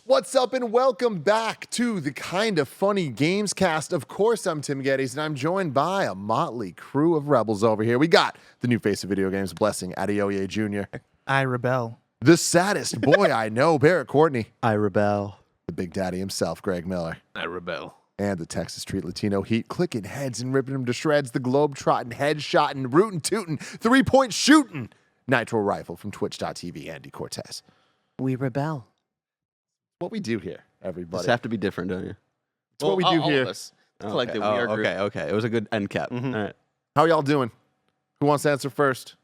What's up and welcome back to the Kinda Funny Gamescast. Of course, I'm Tim Geddes and I'm joined by a motley crew of rebels over here. We got the new face of video games, Blessing Adeoye Jr. I rebel. The saddest boy I know, Barrett Courtney. I rebel. The big daddy himself, Greg Miller. I rebel. And the Texas Street Latino Heat, clicking heads and ripping them to shreds. The globe-trotting, head-shotting, rootin' tootin', three-point shooting Nitro Rifle from Twitch.tv, Andy Cortez. We rebel. What we do here, everybody. Just have to be different, don't you? It's what we do all here. of us. It's like the weird group. Okay. It was a good end cap. Mm-hmm. All right. How y'all doing? Who wants to answer first?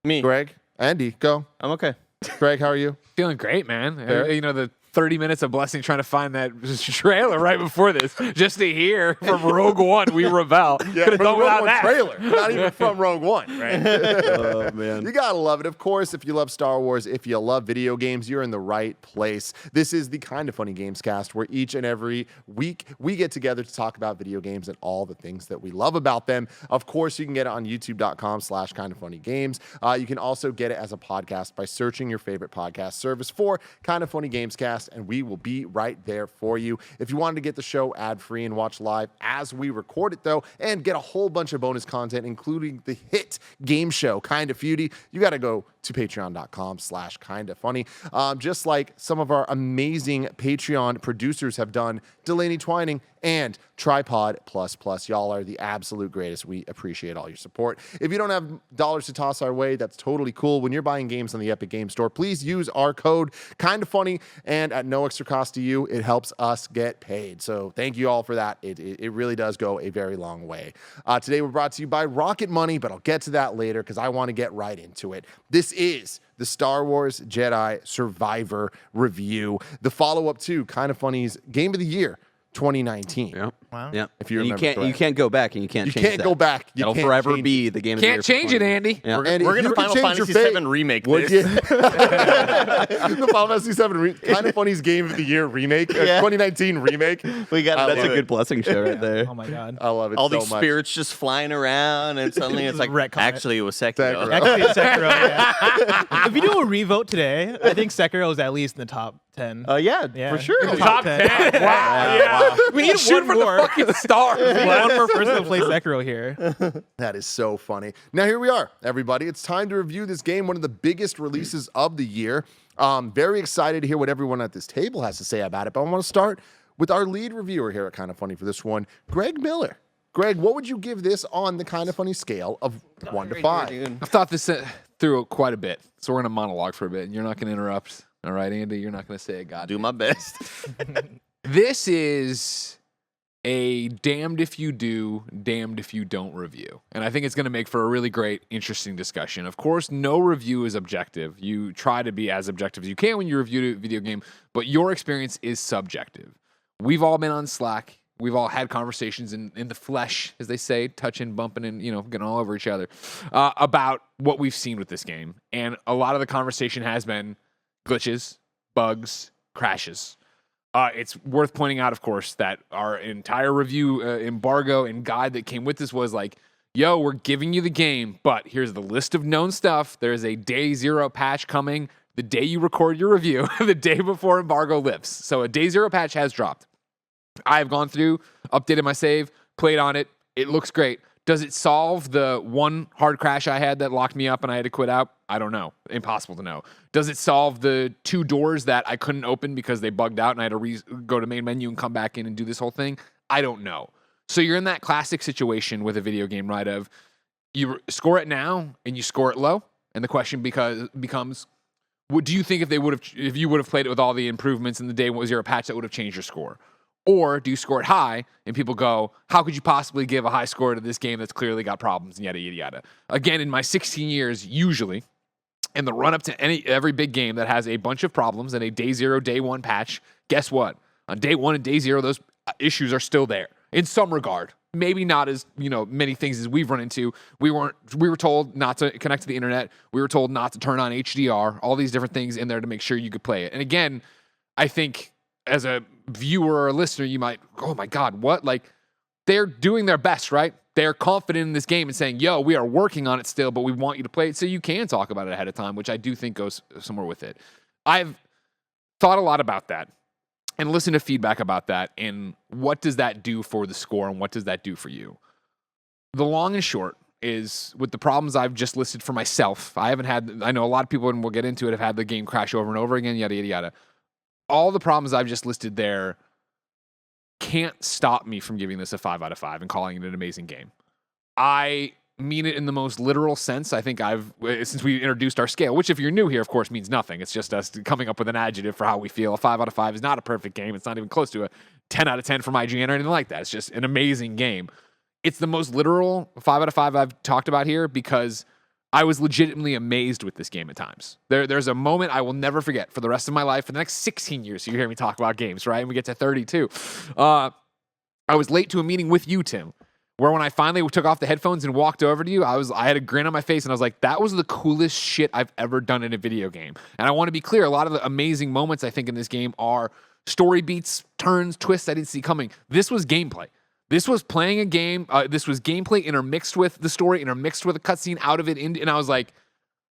Me. Greg? Andy, go. I'm okay. Greg, how are you? Feeling great, man. Fair. You know, the 30 minutes of Blessing trying to find that trailer right before this, just to hear from Rogue One, we rebel. Could have done without that. Trailer, not even from Rogue One, right? Oh, man. You gotta love it. Of course, if you love Star Wars, if you love video games, you're in the right place. This is the Kinda Funny Gamescast, where each and every week we get together to talk about video games and all the things that we love about them. Of course, you can get it on youtube.com/kindafunnygames. You can also get it as a podcast by searching your favorite podcast service for Kinda Funny Gamescast, and we will be right there for you. If you wanted to get the show ad-free and watch live as we record it, though, and get a whole bunch of bonus content, including the hit game show, Kinda Feudy, you got to go to patreon.com/kindafunny. Just like some of our amazing Patreon producers have done, Delaney Twining and Tripod Plus. Y'all are the absolute greatest. We appreciate all your support. If you don't have dollars to toss our way, that's totally cool. When you're buying games on the Epic Games Store, please use our code KindaFunny, and at no extra cost to you, it helps us get paid. So thank you all for that. It really does go a very long way. Today we're brought to you by Rocket Money, but I'll get to that later because I want to get right into it. This is the Star Wars Jedi Survivor review, the follow-up to Kinda Funny's Game of the Year 2019. Yep. Wow. Yep. If you And remember you can't go back and you can't change that. go back. You It'll can't forever change be the game of the year. Can't change it, Andy. Yeah. Andy, We're you going to can Final change your Fantasy fate. VII remake Would this. you? The Final Fantasy VII Kinda Funny's Game of the Year remake, 2019 remake. We got I That's love a it. good Blessing show right there. Oh my god. I love it All so these much. spirits just flying around, and suddenly it's like, Retcon it. actually, it was Sekiro. Sekiro. Actually, it's Sekiro. Yeah. If you do a revote today, I think Sekiro is at least in the top 10. Yeah, Yeah. for sure. Top 10. Wow. Yeah. We need to shoot one for more. the fucking stars. One more person to play Sekiro here. That is so funny. Now, here we are, everybody. It's time to review this game, one of the biggest releases of the year. Very excited to hear what everyone at this table has to say about it, but I want to start with our lead reviewer here at Kinda Funny for this one, Greg Miller. Greg, what would you give this on the Kinda Funny scale of 1 to 5? I've thought this through quite a bit, so we're going to monologue for a bit, and you're not going to interrupt. All right, Andy? You're not going to say a god. Do my best. This is a damned if you do, damned if you don't review. And I think it's going to make for a really great, interesting discussion. Of course, no review is objective. You try to be as objective as you can when you review a video game, but your experience is subjective. We've all been on Slack. We've all had conversations in the flesh, as they say, touching, bumping, and getting all over each other about what we've seen with this game. And a lot of the conversation has been glitches, bugs, crashes. It's worth pointing out, of course, that our entire review embargo and guide that came with this was like, yo, we're giving you the game, but here's the list of known stuff. There's a day 0 patch coming the day you record your review, the day before embargo lifts. So a day 0 patch has dropped. I have gone through, updated my save, played on it. It looks great. Does it solve the one hard crash I had that locked me up and I had to quit out? I don't know. Impossible to know. Does it solve the 2 doors that I couldn't open because they bugged out and I had to go to main menu and come back in and do this whole thing? I don't know. So you're in that classic situation with a video game, right, of you score it now and you score it low, and the question becomes, what do you think if you would have played it with all the improvements in the day 0 patch that would have changed your score? Or do you score it high and people go, how could you possibly give a high score to this game that's clearly got problems and yada, yada, yada. Again, in my 16 years, usually, in the run-up to every big game that has a bunch of problems and a day 0, day 1 patch, guess what? On day 1 and day 0, those issues are still there in some regard. Maybe not as many things as we've run into. We were told not to connect to the internet. We were told not to turn on HDR. All these different things in there to make sure you could play it. And again, I think as a viewer or a listener, you might, oh my God, what? Like, they're doing their best, right? They're confident in this game and saying, yo, we are working on it still, but we want you to play it so you can talk about it ahead of time, which I do think goes somewhere with it. I've thought a lot about that and listened to feedback about that and what does that do for the score and what does that do for you. The long and short is with the problems I've just listed for myself. I know a lot of people, and we'll get into it, have had the game crash over and over again, yada, yada, yada. All the problems I've just listed there can't stop me from giving this a 5 out of 5 and calling it an amazing game. I mean it in the most literal sense. I think since we introduced our scale, which if you're new here, of course, means nothing. It's just us coming up with an adjective for how we feel. A 5 out of 5 is not a perfect game. It's not even close to a 10 out of 10 from IGN or anything like that. It's just an amazing game. It's the most literal 5 out of 5 I've talked about here because I was legitimately amazed with this game at times. There's a moment I will never forget for the rest of my life, for the next 16 years. So you hear me talk about games, right? And we get to 32. I was late to a meeting with you, Tim, where when I finally took off the headphones and walked over to you, I had a grin on my face and I was like, that was the coolest shit I've ever done in a video game. And I want to be clear, a lot of the amazing moments I think in this game are story beats, turns, twists I didn't see coming. This was gameplay. This was playing a game. This was gameplay intermixed with the story, intermixed with a cutscene out of it. And I was like,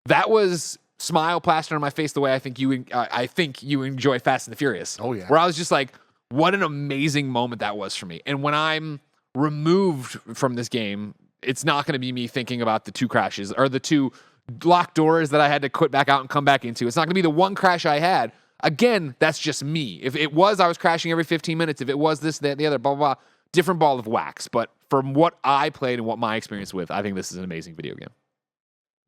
that was smile plastered on my face the way I think you enjoy Fast and the Furious. Oh, yeah. Where I was just like, what an amazing moment that was for me. And when I'm removed from this game, it's not going to be me thinking about the 2 crashes or the 2 locked doors that I had to quit back out and come back into. It's not going to be the 1 crash I had. Again, that's just me. If it was, I was crashing every 15 minutes. If it was this, that, the other, blah, blah, blah. Different ball of wax, but from what I played and what my experience with, I think this is an amazing video game.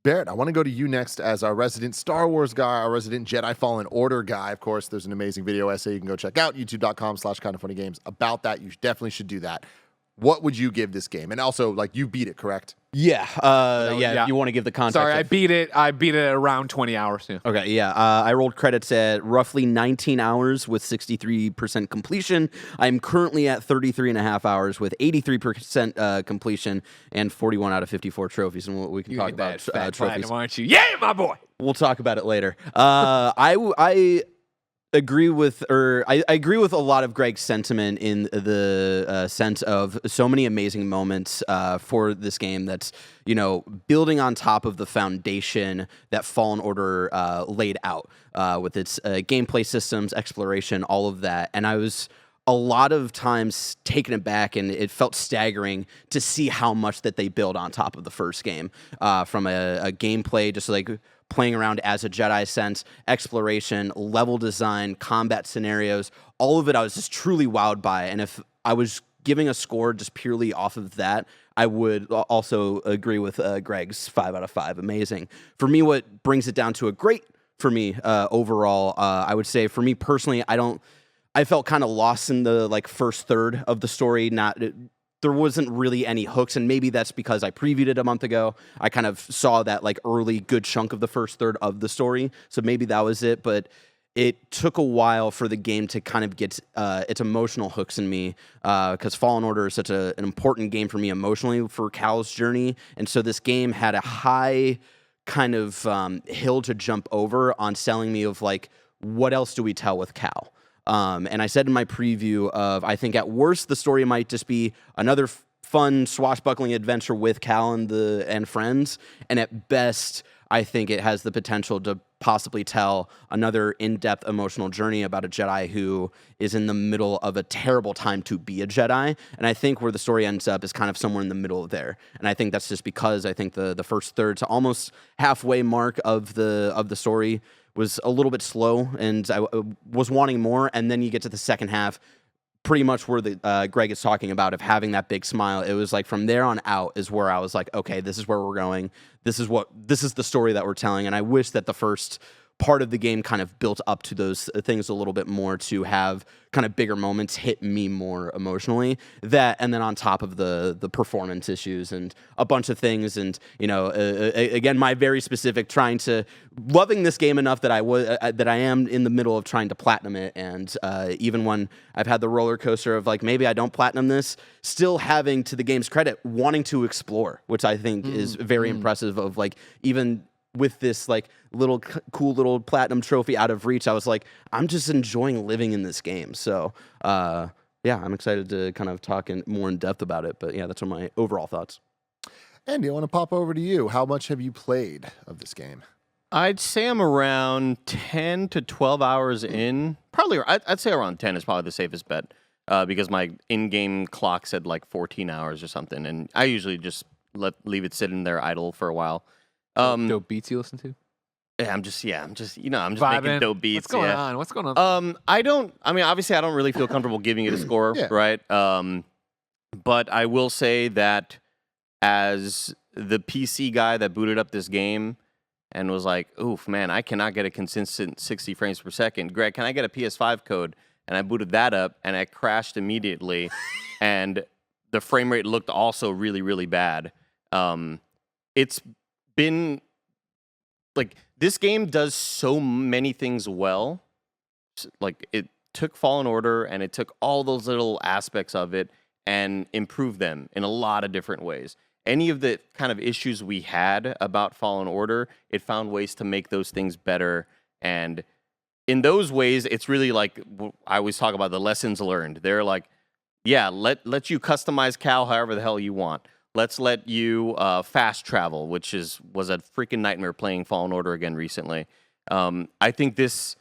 Barrett, I want to go to you next as our resident Star Wars guy, our resident Jedi Fallen Order guy. Of course, there's an amazing video essay you can go check out, youtube.com/KindaFunnyGames about that. You definitely should do that. What would you give this game? And also, like, you beat it, correct? Yeah. yeah. If you want to give the context. Sorry, I beat it around 20 hours. Yeah. Okay, yeah. I rolled credits at roughly 19 hours with 63% completion. I'm currently at 33 and a half hours with 83% completion and 41 out of 54 trophies. And we can talk about fat trophies. platinum, aren't you? Yeah, my boy. We'll talk about it later. I agree with, I agree with a lot of Greg's sentiment in the sense of so many amazing moments for this game that's, building on top of the foundation that Fallen Order laid out with its gameplay systems, exploration, all of that. And I was a lot of times taken aback, and it felt staggering to see how much that they build on top of the first game from a gameplay, just like playing around as a Jedi sense, exploration, level design, combat scenarios, all of it I was just truly wowed by. And if I was giving a score just purely off of that, I would also agree with Greg's 5 out of 5. Amazing. For me, what brings it down to a great for me overall, I would say for me personally, I felt kind of lost in the first third of the story. There wasn't really any hooks, and maybe that's because I previewed it a month ago. I kind of saw that early good chunk of the first third of the story, so maybe that was it. But it took a while for the game to kind of get its emotional hooks in me, because Fallen Order is such an important game for me emotionally for Cal's journey, and so this game had a high kind of hill to jump over on selling me of what else do we tell with Cal. And I said in my preview of, I think at worst the story might just be another fun swashbuckling adventure with Cal and friends, and at best I think it has the potential to possibly tell another in-depth emotional journey about a Jedi who is in the middle of a terrible time to be a Jedi. And I think where the story ends up is kind of somewhere in the middle of there. And I think that's just because I think the first third to almost halfway mark of the story was a little bit slow, and I was wanting more. And then you get to the second half, pretty much where Greg is talking about of having that big smile. It was from there on out is where I was like, okay, this is where we're going. This is the story that we're telling. And I wish that the first part of the game kind of built up to those things a little bit more to have kind of bigger moments hit me more emotionally. That, and then on top of the performance issues and a bunch of things, and again, my very specific loving this game enough that I am in the middle of trying to platinum it, and even when I've had the roller coaster of maybe I don't platinum this, still having, to the game's credit, wanting to explore, which I think is very impressive. Of even with this little cool little platinum trophy out of reach, I was I'm just enjoying living in this game. So yeah, I'm excited to kind of talk more in depth about it. But yeah, that's my overall thoughts. Andy, I want to pop over to you. How much have you played of this game? I'd say I'm around 10 to 12 hours in. Probably, I'd say around 10 is probably the safest bet because my in-game clock said like 14 hours or something, and I usually just leave it sitting there idle for a while. Dope beats you listen to? I'm just making Vibing. dope beats. What's going on? What's going on? Obviously I don't really feel comfortable giving it a score, Yeah. right? But I will say that as the PC guy that booted up this game and was like, oof, man, I cannot get a consistent 60 frames per second. Greg, can I get a PS5 code? And I booted that up and I crashed immediately. And the frame rate looked also really, really bad. It's been like, this game does so many things well. Like, it took Fallen Order and it took all those little aspects of it and improved them in a lot of different ways. Any of the kind of issues we had about Fallen Order, it found ways to make those things better. And in those ways, it's really like, I always talk about the lessons learned. They're like, yeah, let you customize Cal however the hell you want. Let's let you fast travel, which was a freaking nightmare playing Fallen Order again recently. I think this,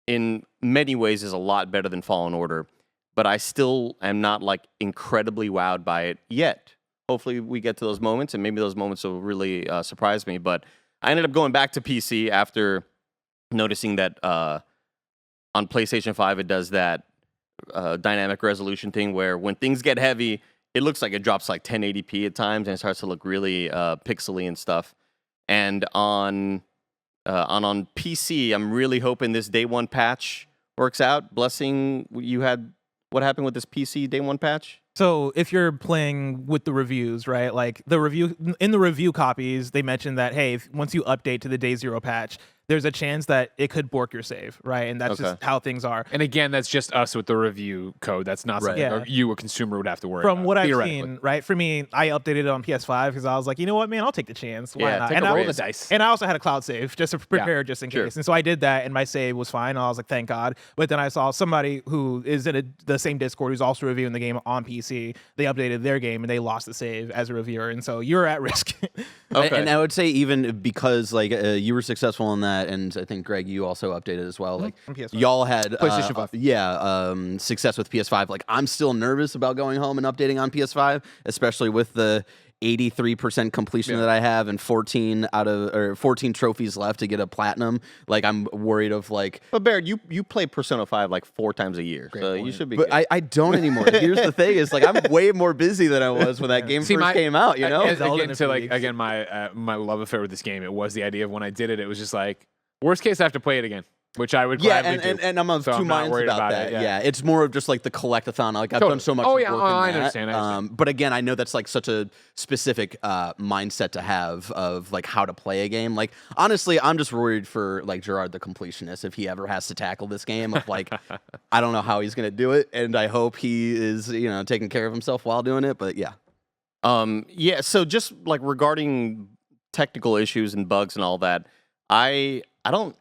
in many ways, is a lot better than Fallen Order, but I still am not like incredibly wowed by it yet. Hopefully we get to those moments, and maybe those moments will really surprise me. But I ended up going back to PC after noticing that on PlayStation 5 it does that dynamic resolution thing where when things get heavy, it looks like it drops like 1080p at times, and it starts to look really pixely and stuff. And on PC, I'm really hoping this day one patch works out. Blessing, what happened with this PC day one patch? So if you're playing with the reviews, right? Like the review copies, they mentioned that, hey, once you update to the day 0 patch, there's a chance that it could bork your save, right? And that's just how things are. And again, that's just us with the review code. That's not something you, a consumer, would have to worry about. From what I've seen, right? For me, I updated it on PS5 because I was like, you know what, man, I'll take the chance. Why not? Take a roll the dice. And I also had a cloud save just to prepare just in case. And so I did that, and my save was fine. And I was like, thank God. But then I saw somebody who is in the same Discord who's also reviewing the game on PC. They updated their game, and they lost the save as a reviewer. And so you're at risk. And I would say even because like you were successful in that, and I think Greg, you also updated as well. Like y'all had PlayStation 5. Success with PS5. Like I'm still nervous about going home and updating on PS5, especially with the 83% completion that I have and 14 trophies left to get a platinum. Like I'm worried of like. But Baird, you play Persona 5 like 4 times a year, so you should be. But good. I don't anymore. Here's the thing: is like I'm way more busy than I was when that game first came out. You know, Again, my love affair with this game, it was the idea of when I did it, it was just like, worst case, I have to play it again, which I would gladly do. And I'm of two minds about that. Yeah, it's more of just like the collectathon. Like I've done so much. Oh yeah, work I in that. understand. But again, I know that's like such a specific mindset to have of like how to play a game. Like honestly, I'm just worried for like Gerard the completionist if he ever has to tackle this game. Of like, I don't know how he's gonna do it, and I hope he is taking care of himself while doing it. But yeah. So just like regarding technical issues and bugs and all that, I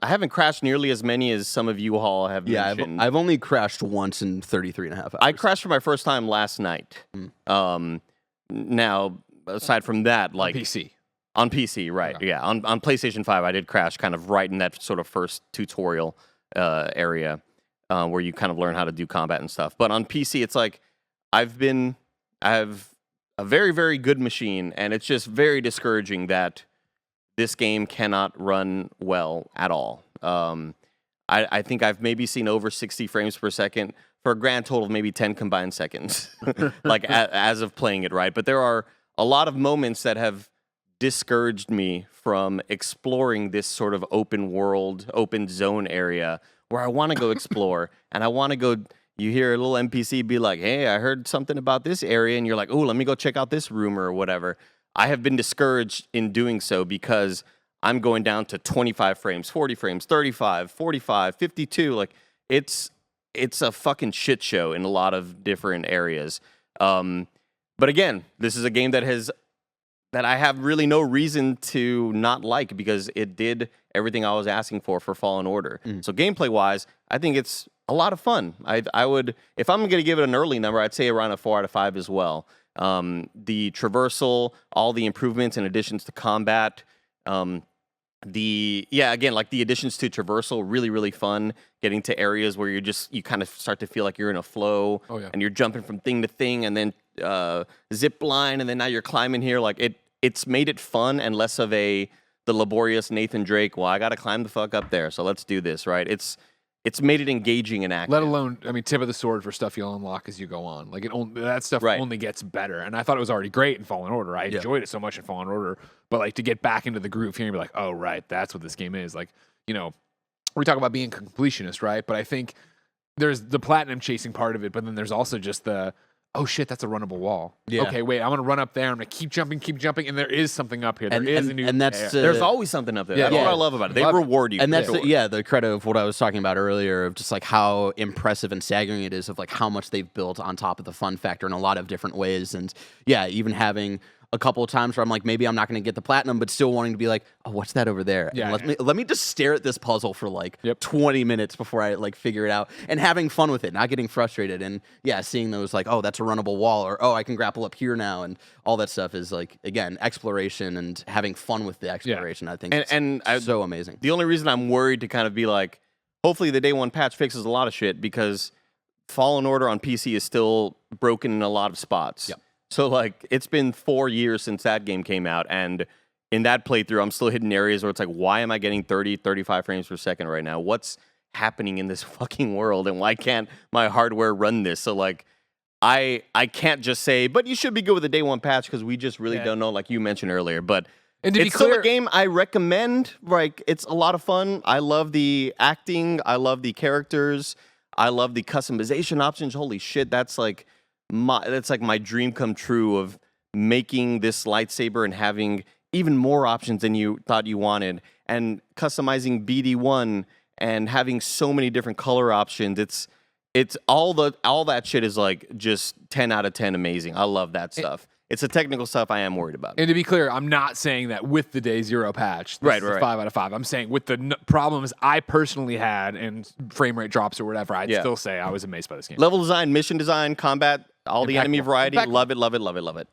haven't crashed nearly as many as some of you all have mentioned. I've only crashed once in 33 and a half hours. I crashed for my first time last night. Now, aside from that, like on PC, right? Okay. Yeah, on PlayStation 5, I did crash kind of right in that sort of first tutorial area where you kind of learn how to do combat and stuff. But on PC, it's like I have a very, very good machine, and it's just very discouraging that this game cannot run well at all. I think I've maybe seen over 60 frames per second for a grand total of maybe 10 combined seconds, like as of playing it, right? But there are a lot of moments that have discouraged me from exploring this sort of open world, open zone area where I want to go explore, and I want to go. You hear a little NPC be like, hey, I heard something about this area, and you're like, oh, let me go check out this room or whatever. I have been discouraged in doing so because I'm going down to 25 frames, 40 frames, 35, 45, 52. Like, it's a fucking shit show in a lot of different areas. But again, this is a game that I have really no reason to not like because it did everything I was asking for Fallen Order. So gameplay-wise, I think it's a lot of fun. I would, if I'm going to give it an early number, I'd say around a 4 out of 5 as well. The traversal, all the improvements and additions to combat, again, like the additions to traversal, really, really fun. Getting to areas where you kind of start to feel like you're in a flow, and you're jumping from thing to thing, and then zip line, and then now you're climbing here. Like it's made it fun and less of the laborious Nathan Drake. Well, I got to climb the fuck up there, so let's do this, right? It's made it engaging and active. Let alone, I mean, tip of the sword for stuff you'll unlock as you go on. Like that stuff only gets better. And I thought it was already great in Fallen Order. I enjoyed it so much in Fallen Order. But like to get back into the groove here and be like, oh right, that's what this game is. Like, we talk about being a completionist, right? But I think there's the platinum chasing part of it, but then there's also just the, oh shit, that's a runnable wall. Yeah. Okay, wait, I'm gonna run up there. I'm gonna keep jumping, and there is something up here. There is a new. And that's there's always something up there. That's what I love about it. They reward you, and that's the credit of what I was talking about earlier, of just like how impressive and staggering it is of like how much they've built on top of the fun factor in a lot of different ways, and even having a couple of times where I'm like, maybe I'm not going to get the platinum, but still wanting to be like, oh, what's that over there? Yeah, and let me just stare at this puzzle for like 20 minutes before I like figure it out, and having fun with it, not getting frustrated, and seeing those like, oh, that's a runnable wall, or oh, I can grapple up here now, and all that stuff is like, again, exploration and having fun with the exploration. I think it's so amazing. The only reason I'm worried to kind of be like, hopefully the day one patch fixes a lot of shit, because Fallen Order on PC is still broken in a lot of spots. Yep. So, like, it's been 4 years since that game came out, and in that playthrough, I'm still hitting areas where it's like, why am I getting 30, 35 frames per second right now? What's happening in this fucking world, and why can't my hardware run this? So, like, I can't just say, but you should be good with the day one patch, because we just really don't know, like you mentioned earlier. But and to it's still a game I recommend. Like, it's a lot of fun. I love the acting. I love the characters. I love the customization options. Holy shit, that's like my dream come true of making this lightsaber and having even more options than you thought you wanted, and customizing BD1 and having so many different color options. It's all that shit is like just 10 out of 10 amazing. I love that stuff. It's the technical stuff I am worried about. And to be clear, I'm not saying that with the day zero patch, this is a 5 out of 5. I'm saying with the problems I personally had and frame rate drops or whatever, I'd still say I was amazed by this game. Level design, mission design, combat, all the enemy variety, love it, love it, love it, love it.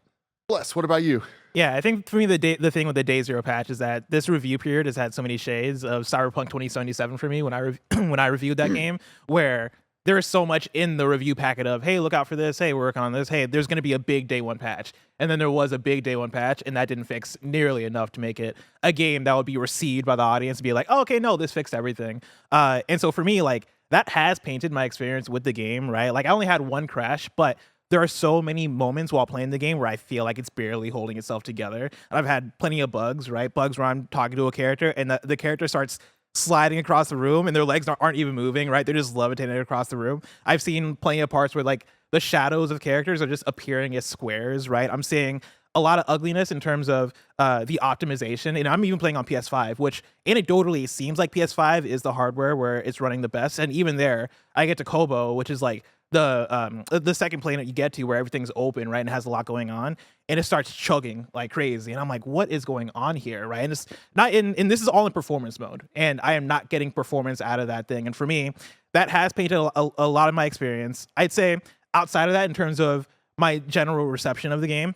Bless, what about you? Yeah, I think for me the thing with the day zero patch is that this review period has had so many shades of Cyberpunk 2077 for me when I reviewed that game, where there is so much in the review packet of, hey, look out for this, hey, we're working on this, hey, there's going to be a big day one patch. And then there was a big day one patch, and that didn't fix nearly enough to make it a game that would be received by the audience and be like, oh, okay, no, this fixed everything. And so for me, like, that has painted my experience with the game, right? Like, I only had one crash, but there are so many moments while playing the game where I feel like it's barely holding itself together. And I've had plenty of bugs, right? Bugs where I'm talking to a character, and the character starts sliding across the room and their legs aren't even moving, right? They're just levitating across the room. I've seen plenty of parts where like the shadows of characters are just appearing as squares, right? I'm seeing a lot of ugliness in terms of the optimization, and I'm even playing on PS5, which anecdotally seems like PS5 is the hardware where it's running the best. And even there, I get to Kobo, which is like the second planet you get to where everything's open, right, and has a lot going on, and it starts chugging like crazy, and I'm like, what is going on here, right? And it's not and this is all in performance mode, and I am not getting performance out of that thing. And for me, that has painted a lot of my experience. I'd say outside of that, in terms of my general reception of the game,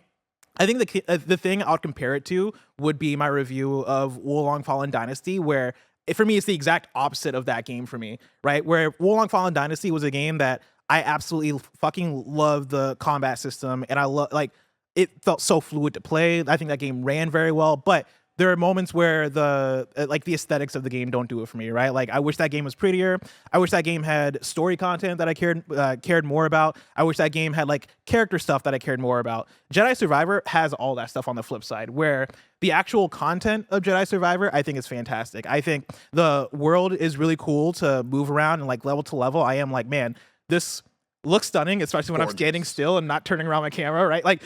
I think the thing I'll compare it to would be my review of Wulong Fallen Dynasty, where for me, it's the exact opposite of that game for me, right? Where Wulong Fallen Dynasty was a game that I absolutely fucking love the combat system, and I love, like, it felt so fluid to play. I think that game ran very well, but there are moments where the aesthetics of the game don't do it for me, right? Like, I wish that game was prettier. I wish that game had story content that I cared more about. I wish that game had like character stuff that I cared more about. Jedi Survivor has all that stuff on the flip side, where the actual content of Jedi Survivor, I think, is fantastic. I think the world is really cool to move around and like level to level. I am like, man, this looks stunning, especially when I'm standing still and not turning around my camera, right? Like,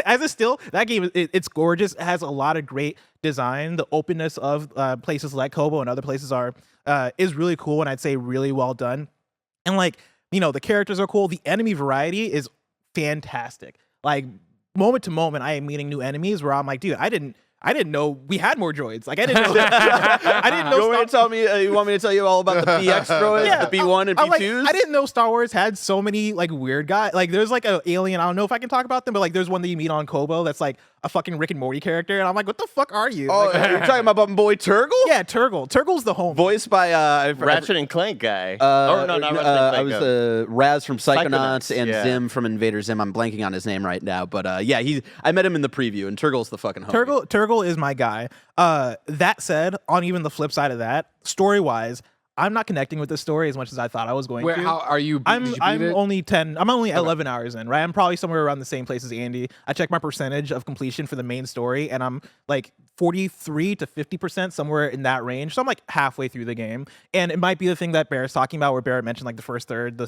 as a still, that game, it's gorgeous. It has a lot of great design. The openness of places like Kobo and other places is really cool, and I'd say really well done. And like, you know, the characters are cool. The enemy variety is fantastic. Like, moment to moment, I am meeting new enemies where I'm like, dude, I didn't know we had more droids. Like, I didn't know. I didn't know. You want me to tell you all about the BX droids, the B1 and B2s? I didn't know Star Wars had so many like weird guys. Like, there's like an alien. I don't know if I can talk about them, but like, there's one that you meet on Kobo that's like a fucking Rick and Morty character, and I'm like, what the fuck are you? Oh, Like, you're talking about my boy Turgle? yeah, Turgle. Turgle's the home. Voiced by Ratchet and Clank guy. Oh no, not Ratchet and I Clank. was Raz from Psychonauts and yeah. Zim from Invader Zim. I'm blanking on his name right now, but yeah, I met him in the preview, and Turgle's the fucking homie. Turgle is my guy. That said, on even the flip side of that, story-wise, I'm not connecting with this story as much as I thought I was going to. How are you? Did you beat I'm it? only 11 hours in, right? I'm probably somewhere around the same place as Andy. I checked my percentage of completion for the main story, and I'm like 43 to 50%, somewhere in that range. So I'm like halfway through the game. And it might be the thing that Barrett's talking about, where Barrett mentioned like the first third, the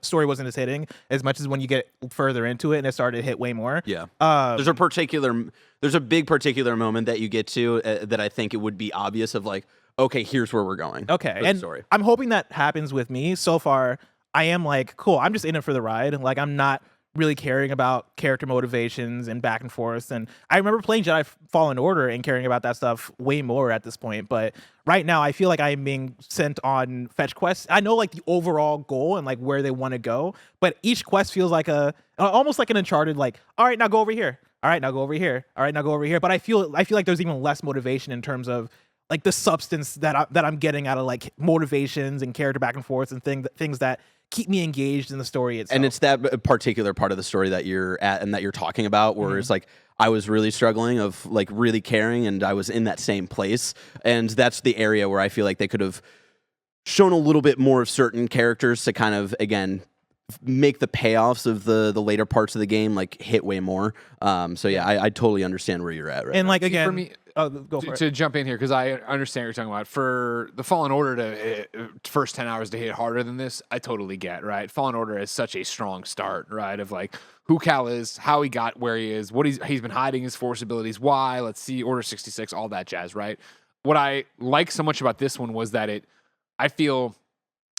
story wasn't as hitting as much as when you get further into it and it started to hit way more. Yeah. There's a big particular moment that you get to that I think it would be obvious of like, okay, here's where we're going. Okay, and story. I'm hoping that happens with me. So far, I am like, cool, I'm just in it for the ride. Like, I'm not really caring about character motivations and back and forth. And I remember playing Jedi Fallen Order and caring about that stuff way more at this point. But right now, I feel like I'm being sent on fetch quests. I know like the overall goal and like where they want to go, but each quest feels like almost like an Uncharted. Like, all right, now go over here. All right, now go over here. All right, now go over here. But I feel like there's even less motivation in terms of like the substance that I'm getting out of like motivations and character back and forth and things that keep me engaged in the story itself. And it's that particular part of the story that you're at and that you're talking about, where it's like I was really struggling of like really caring, and I was in that same place, and that's the area where I feel like they could have shown a little bit more of certain characters to kind of again make the payoffs of the later parts of the game like hit way more. So yeah, I totally understand where you're at right and now. like again, for me, go for it. to jump in here, because I understand what you're talking about. For the Fallen Order to first 10 hours to hit harder than this, I totally get, right? Fallen Order is such a strong start, right? Of like who Cal is, how he got where he is, what he's been hiding his Force abilities, why, let's see, Order 66, all that jazz, right? What I like so much about this one was that I feel,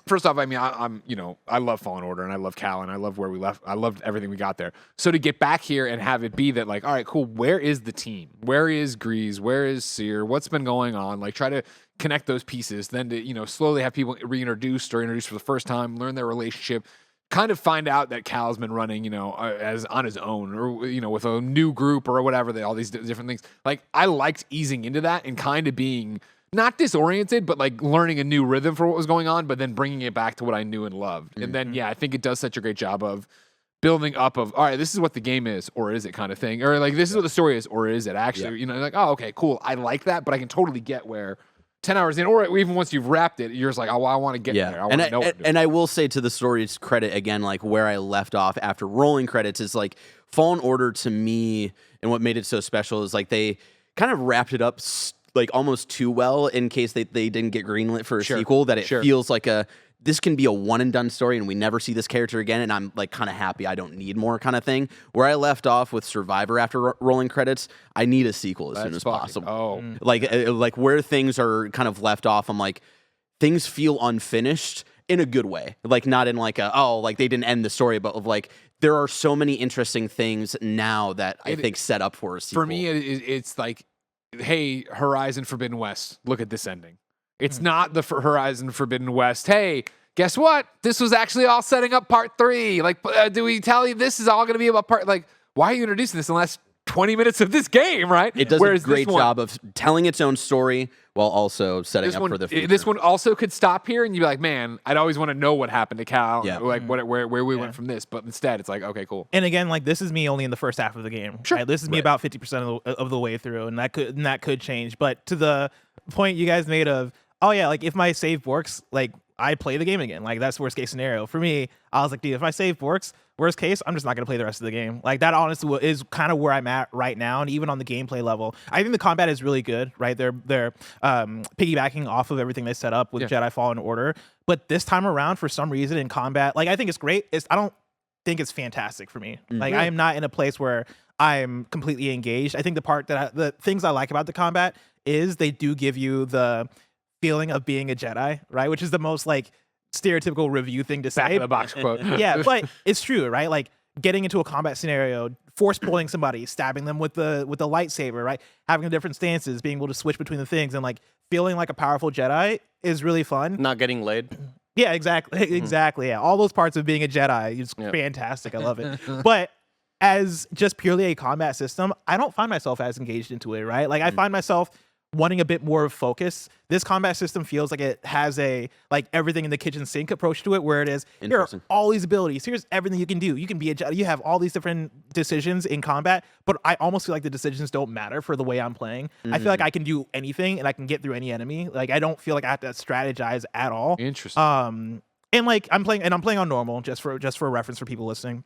first off, I mean, I love Fallen Order and I love Cal and I love where we left. I loved everything we got there. So to get back here and have it be that like, all right, cool. Where is the team? Where is Grease? Where is Seer? What's been going on? Like try to connect those pieces, then to, slowly have people reintroduced or introduced for the first time, learn their relationship, kind of find out that Cal's been running, as on his own or, with a new group or whatever, all these different things. Like I liked easing into that and kind of being not disoriented, but like learning a new rhythm for what was going on, but then bringing it back to what I knew and loved. And then, I think it does such a great job of building up of, all right, this is what the game is, or is it kind of thing? Or like, this is what the story is, or is it actually, like, oh, okay, cool. I like that, but I can totally get where 10 hours in, or even once you've wrapped it, you're just like, oh, well, I want to get there. I want to know what and I will say to the story's credit, again, like where I left off after rolling credits is like Fallen Order to me, and what made it so special is like they kind of wrapped it up like almost too well in case they didn't get greenlit for a sequel, that it feels like this can be a one and done story and we never see this character again, and I'm like kind of happy I don't need more kind of thing. Where I left off with Survivor after rolling credits, I need a sequel as soon as possible. Oh, like where things are kind of left off, I'm like, things feel unfinished in a good way, like not in like like they didn't end the story, but of like there are so many interesting things now that I think set up for a sequel. For me, it's like, hey, Horizon Forbidden West, look at this ending. It's not the Horizon Forbidden West, hey, guess what? This was actually all setting up part 3. Like, do we tell you this is all going to be about part, like, why are you introducing this in the last 20 minutes of this game, right? It does a great job of telling its own story while also setting up for the future. This one also could stop here and you'd be like, man, I'd always want to know what happened to Cal, like where we went from this. But instead, it's like, okay, cool. And again, like this is me only in the first half of the game. Sure. Right? This is me about 50% of the way through, and that could change. But to the point you guys made of, oh yeah, like if my save works, like I play the game again. Like that's worst case scenario. For me, I was like, dude, if my save works, worst case, I'm just not going to play the rest of the game. Like that honestly is kind of where I'm at right now. And even on the gameplay level, I think the combat is really good, right? They're piggybacking off of everything they set up with Jedi Fallen Order. But this time around, for some reason in combat, like I think it's great. I don't think it's fantastic for me. Like I am not in a place where I'm completely engaged. I think the things I like about the combat is they do give you the feeling of being a Jedi, right? Which is the most like stereotypical review thing to say. Back of the box quote. Yeah, but it's true, right? Like getting into a combat scenario, force pulling somebody, stabbing them with the lightsaber, right? Having different stances, being able to switch between the things, and like feeling like a powerful Jedi is really fun. Not getting laid. Yeah, exactly. Yeah, all those parts of being a Jedi is fantastic. I love it. But as just purely a combat system, I don't find myself as engaged into it, right? Like I find myself wanting a bit more of focus. This combat system feels like it has a like everything in the kitchen sink approach to it, where it is here are all these abilities, here's everything you can do. You can be you have all these different decisions in combat, but I almost feel like the decisions don't matter for the way I'm playing. I feel like I can do anything and I can get through any enemy. Like I don't feel like I have to strategize at all. Interesting. And like I'm playing on normal just for reference for people listening.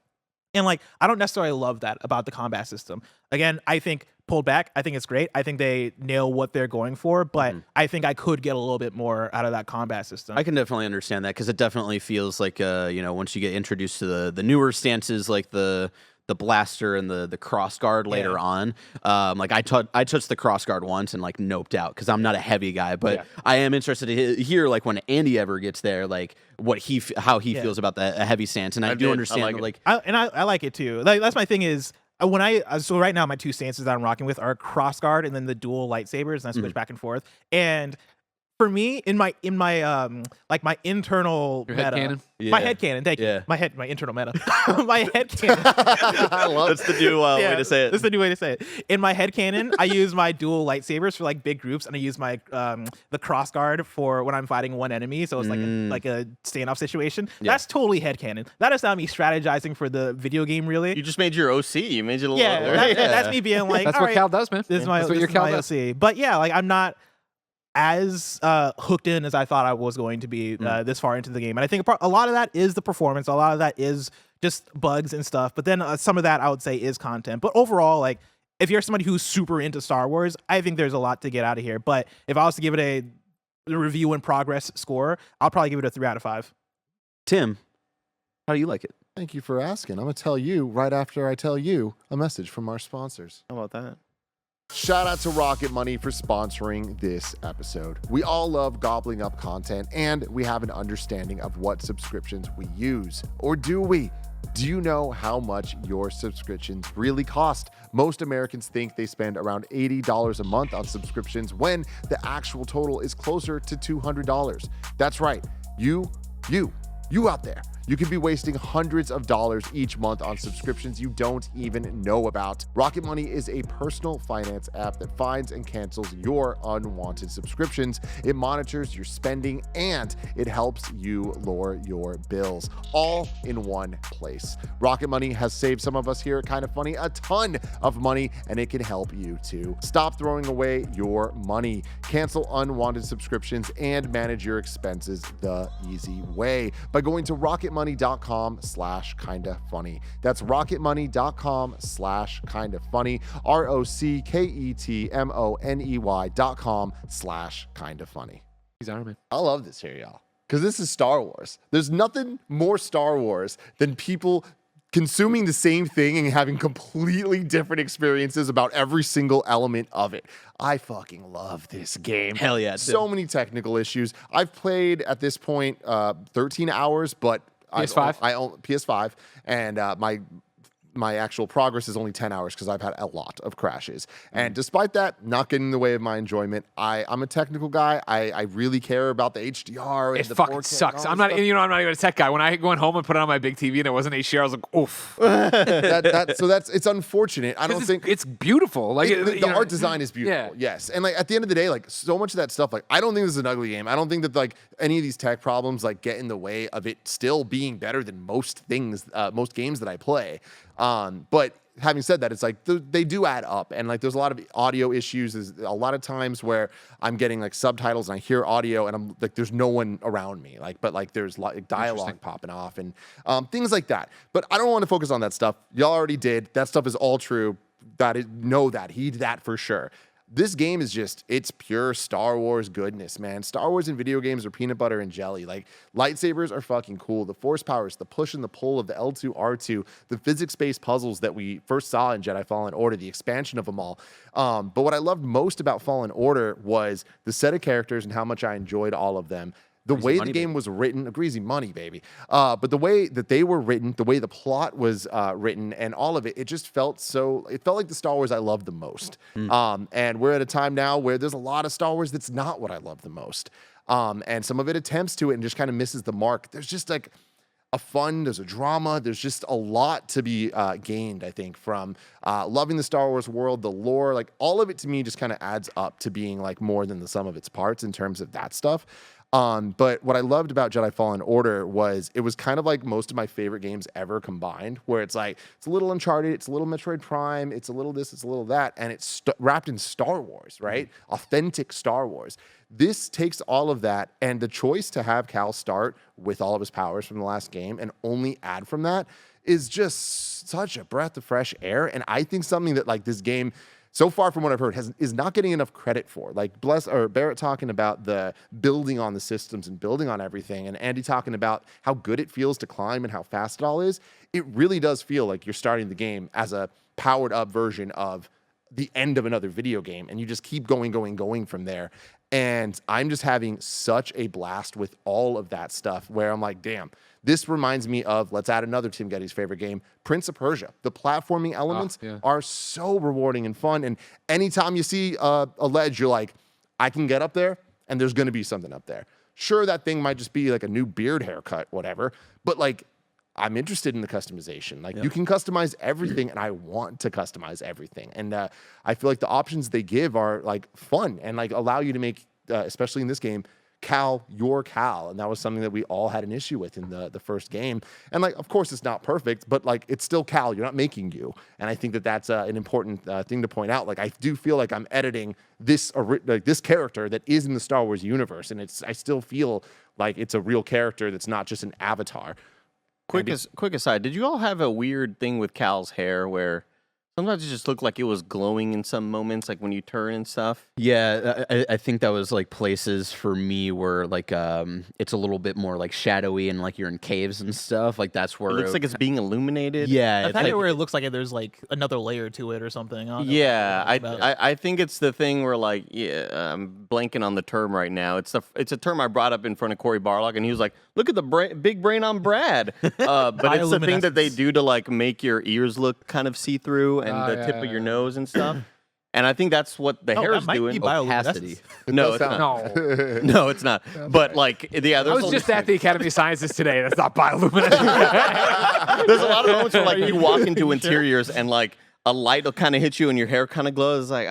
And like I don't necessarily love that about the combat system. Again, I think pulled back, I think it's great. I think they nail what they're going for, but I think I could get a little bit more out of that combat system. I can definitely understand that because it definitely feels like once you get introduced to the newer stances like the blaster and the cross guard later on. Like I touched the cross guard once and like noped out because I'm not a heavy guy, but I am interested to hear like when Andy ever gets there, like how he feels about a heavy stance, and I do understand I like it too. Like that's my thing is. So right now my two stances that I'm rocking with are cross guard and then the dual lightsabers, and I switch back and forth. And for me, in my like my internal Your meta, headcanon? my headcanon, thank you, my internal meta, my headcanon. I love that's the new way to say it. That's the new way to say it. In my headcanon, I use my dual lightsabers for like big groups, and I use my the cross guard for when I'm fighting one enemy. So it's like a standoff situation. That's totally headcanon. That is not me strategizing for the video game. Really, You just made your OC. You made it a little. That's me being like, That's all what right, Cal does, man. This is That's what your Cal does. OC. But yeah, like I'm not as hooked in as I thought I was going to be this far into the game. And I think a lot of that is the performance. A lot of that is just bugs and stuff. But then some of that I would say is content. But overall, like if you're somebody who's super into Star Wars, I think there's a lot to get out of here. But if I was to give it a review and progress score, I'll probably give it a 3 out of 5. Tim, how do you like it? Thank you for asking. I'm going to tell you right after I tell you a message from our sponsors. How about that? Shout out to Rocket Money for sponsoring this episode. We all love gobbling up content, and we have an understanding of what subscriptions we use. Or do we? Do you know how much your subscriptions really cost? Most Americans think they spend around $80 a month on subscriptions when the actual total is closer to $200. That's right. You out there. You could be wasting hundreds of dollars each month on subscriptions you don't even know about. Rocket Money is a personal finance app that finds and cancels your unwanted subscriptions. It monitors your spending and it helps you lower your bills, all in one place. Rocket Money has saved some of us here at KindaFunny a ton of money, and it can help you too. Stop throwing away your money. Cancel unwanted subscriptions and manage your expenses the easy way by going to rocketmoney.com/kindafunny. That's rocketmoney.com/kindafunny. ROCKETMONEY.com/kindafunny. He's Iron Man. I love this here, y'all, because this is Star Wars. There's nothing more Star Wars than people consuming the same thing and having completely different experiences about every single element of it. I fucking love this game. Hell yeah. So many technical issues. I've played at this point 13 hours, but PS5? I own PS5, and my actual progress is only 10 hours because I've had a lot of crashes. And despite that, not getting in the way of my enjoyment. I'm a technical guy. I really care about the HDR. And It the fucking 4K sucks. and all I'm this not, stuff. I'm not even a tech guy. When I went home and put it on my big TV and it wasn't HDR, I was like, oof. It's unfortunate. I don't think it's beautiful. Like the art design is beautiful. Yes. And like at the end of the day, like so much of that stuff, like I don't think this is an ugly game. I don't think that like any of these tech problems like get in the way of it still being better than most things, most games that I play. But having said that, it's like they do add up, and like there's a lot of audio issues. There's a lot of times where I'm getting like subtitles and I hear audio and I'm like, there's no one around me, but there's like dialogue popping off and things like that. But I don't want to focus on that stuff. Y'all already did. That stuff is all true. Heed that for sure. This game is it's pure Star Wars goodness, man. Star Wars and video games are peanut butter and jelly. Like, lightsabers are fucking cool. The force powers, the push and the pull of the L2-R2, the physics-based puzzles that we first saw in Jedi Fallen Order, the expansion of them all. But what I loved most about Fallen Order was the set of characters and how much I enjoyed all of them. The way the game was written, greasy money, baby. But the way that they were written, the way the plot was written, and all of it, it just felt it felt like the Star Wars I loved the most. And we're at a time now where there's a lot of Star Wars that's not what I love the most. And some of it attempts to it and just kind of misses the mark. There's just like a fun, there's a drama, there's just a lot to be gained, I think, from loving the Star Wars world, the lore, like all of it to me just kind of adds up to being like more than the sum of its parts in terms of that stuff. But what I loved about Jedi Fallen Order was it was kind of like most of my favorite games ever combined, where it's like, it's a little Uncharted, it's a little Metroid Prime, it's a little this, it's a little that, and it's wrapped in Star Wars, right? Authentic Star Wars. This takes all of that, and the choice to have Cal start with all of his powers from the last game and only add from that is just such a breath of fresh air. And I think something that like this game, so far from what I've heard, is not getting enough credit for. Like Barrett talking about the building on the systems and building on everything, and Andy talking about how good it feels to climb and how fast it all is. It really does feel like you're starting the game as a powered up version of the end of another video game, and you just keep going from there. And I'm just having such a blast with all of that stuff where I'm like, damn, this reminds me of, let's add another Tim Geddes' favorite game, Prince of Persia. The platforming elements are so rewarding and fun. And anytime you see a ledge, you're like, I can get up there and there's going to be something up there. Sure, that thing might just be like a new beard haircut, whatever. But like, I'm interested in the customization. Like you can customize everything, and I want to customize everything. And I feel like the options they give are like fun and like allow you to make, especially in this game, Cal your Cal. And that was something that we all had an issue with in the first game. And like, of course, it's not perfect, but like it's still Cal. You're not making you. And I think that that's an important thing to point out. Like I do feel like I'm editing this character that is in the Star Wars universe, and I still feel like it's a real character that's not just an avatar. Quick aside, did you all have a weird thing with Cal's hair where sometimes it just looked like it was glowing in some moments, like when you turn and stuff? Yeah, I think that was like places for me where like it's a little bit more like shadowy and like you're in caves and stuff. Like that's where It looks like it's being illuminated. Yeah, I it's find like, it where it looks like there's like another layer to it or something. I don't know Yeah, what about it. I think it's the thing where like I'm blanking on the term right now. It's a term I brought up in front of Corey Barlock, and he was like, "Look at the big brain on Brad." But it's the thing that they do to like make your ears look kind of see through and the tip of your nose and stuff. And I think that's what the hair that is might doing. be opacity. No, it's not. No. No, it's not. But like, yeah, I there's was just at the Academy of Sciences today. That's not bioluminescence. there's a lot of moments where like you walk into interiors and like a light will kind of hit you and your hair kind of glows. It's like,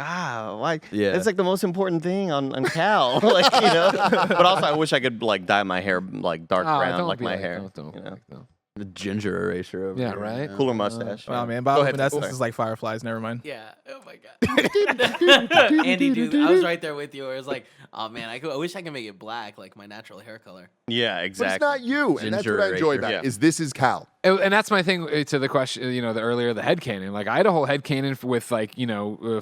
like, Yeah. it's like the most important thing on Cal. Like, you know. But also, I wish I could like dye my hair like dark brown don't like be my hair. Don't you know? no. the ginger eraser over Yeah, there. right? Cooler mustache. Wow, man, Go ahead. bioluminescence is like fireflies. Never mind. Yeah. Oh my god. Andy, dude, I was right there with you. Where it's like, oh man, I wish I could make it black, like my natural hair color. Yeah, But exactly. it's not you, and that's Ginger what I enjoy eraser. about it, Yeah. is this is Cal. And that's my thing to the question, the earlier, the headcanon. Like, I had a whole headcanon with, like,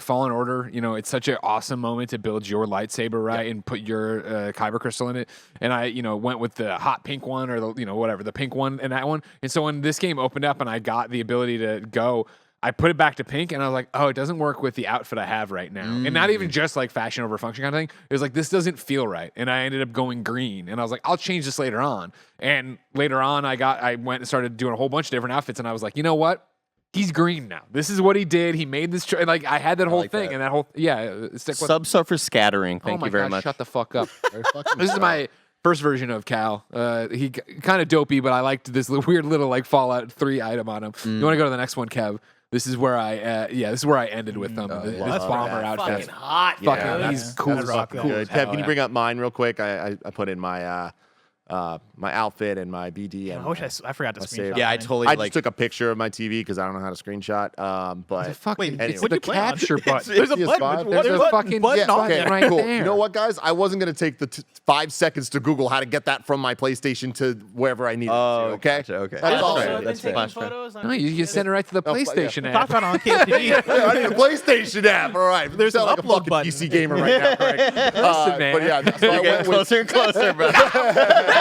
Fallen Order. It's such an awesome moment to build your lightsaber, right, and put your kyber crystal in it. And I, went with the hot pink one or the, whatever, the pink one and that one. And so when this game opened up and I got the ability to go, I put it back to pink, and I was like, oh, it doesn't work with the outfit I have right now. And not even just like fashion over function kind of thing. It was like, this doesn't feel right. And I ended up going green. And I was like, I'll change this later on. And later on, I went and started doing a whole bunch of different outfits, and I was like, you know what? He's green now. This is what he did. He made this choice. Like, I had that whole like thing, that. and that whole, stick with Subsurface scattering. Oh Thank my you very God, much. Shut the fuck up. This is my first version of Cal. He kind of dopey, but I liked this weird little like Fallout 3 item on him. You want to go to the next one, Kev? This is where I ended with them. This that's bomber rad. outfit. Fucking hot. Fucking, Yeah, he's cool. that's as rock fuck. good. Cool as Kev, hell, can you yeah. bring up mine real quick? I put in my my outfit and my BD. And I wish I forgot to my screenshot. save. Yeah, I mine. totally I like. just took a picture of my TV because I don't know how to screenshot. But It's a fucking, Wait, it's what'd the you play on? capture button. There's a PS5? button. There's a fucking button yeah, on okay, there. right cool. there. You know what, guys? I wasn't gonna take the 5 seconds to Google how to get that from my PlayStation to wherever I needed Oh, to. Okay, gotcha, okay. That's Oh, all. so fair, I've that's been fair. taking photos. No, you can send it right to the Oh, yeah. PlayStation Talk app. about on KTV. Yeah, I need a PlayStation app. All right, There's sound an like a upload fucking button. PC gamer right now, Craig. man. But yeah, so I You're getting went with, closer and closer, bro.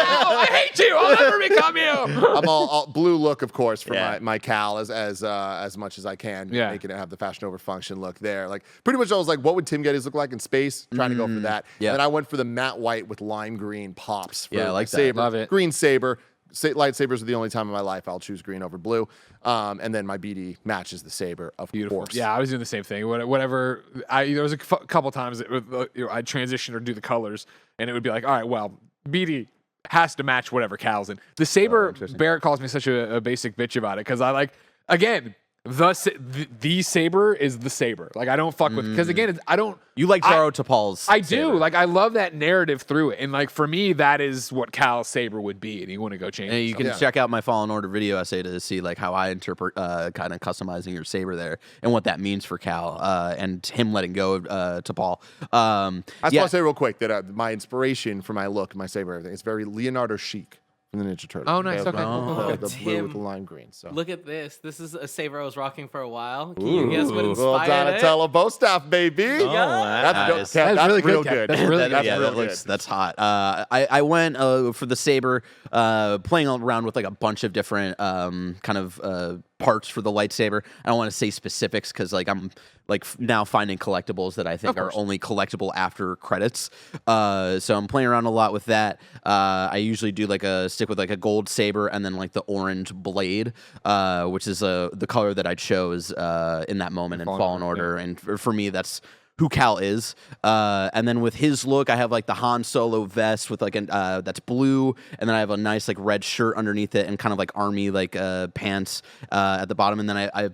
No, I hate you. I'll never become you. I'm all blue look, of course, for Yeah. my Cal as much as I can, Yeah. making it have the fashion over function look there. Like pretty much, I was like, what would Tim Geddes look like in space? Trying to go for that. yeah. And then I went for the matte white with lime green pops. For Yeah, I my like that. saber. Love it. Green saber. Lightsabers are the only time in my life I'll choose green over blue. And then my BD matches the saber, of Beautiful. course. Yeah, I was doing the same thing. Whatever. There was a couple times that I'd transition or do the colors, and it would be like, all right, well, BD, has to match whatever Cal's in. The saber, Barrett calls me such a basic bitch about it because I like, again, the saber is the saber. Like I don't fuck with, because again, I don't. You like Zaro Topal's I saber. do. Like I love that narrative through it, and like for me, that is what Cal's saber would be, and you want to go change. And it. you can check out my Fallen Order video essay to see like how I interpret kind of customizing your saber there and what that means for Cal and him letting go of Topal. I just want to say real quick that my inspiration for my look, my saber, everything, it's very Leonardo chic from the Ninja Turtles. Oh, nice. Okay. The blue Tim, with the lime green. So. Look at this. This is a saber I was rocking for a while. Can you guess what Little inspired it? Donatello bow staff, baby. Nice. That's really real good, Kat. good. That's really That's yeah, real that good. looks, that's hot. I went for the saber, playing around with like a bunch of different kind of parts for the lightsaber. I don't want to say specifics because like I'm like now finding collectibles that I think are only collectible after credits. So I'm playing around a lot with that. I usually do like stick with like a gold saber and then like the orange blade, which is the color that I chose in that moment in Fallen Order. And for me, that's who Cal is. And then with his look, I have like the Han Solo vest with like that's blue, and then I have a nice like red shirt underneath it and kind of like army like pants at the bottom. And then I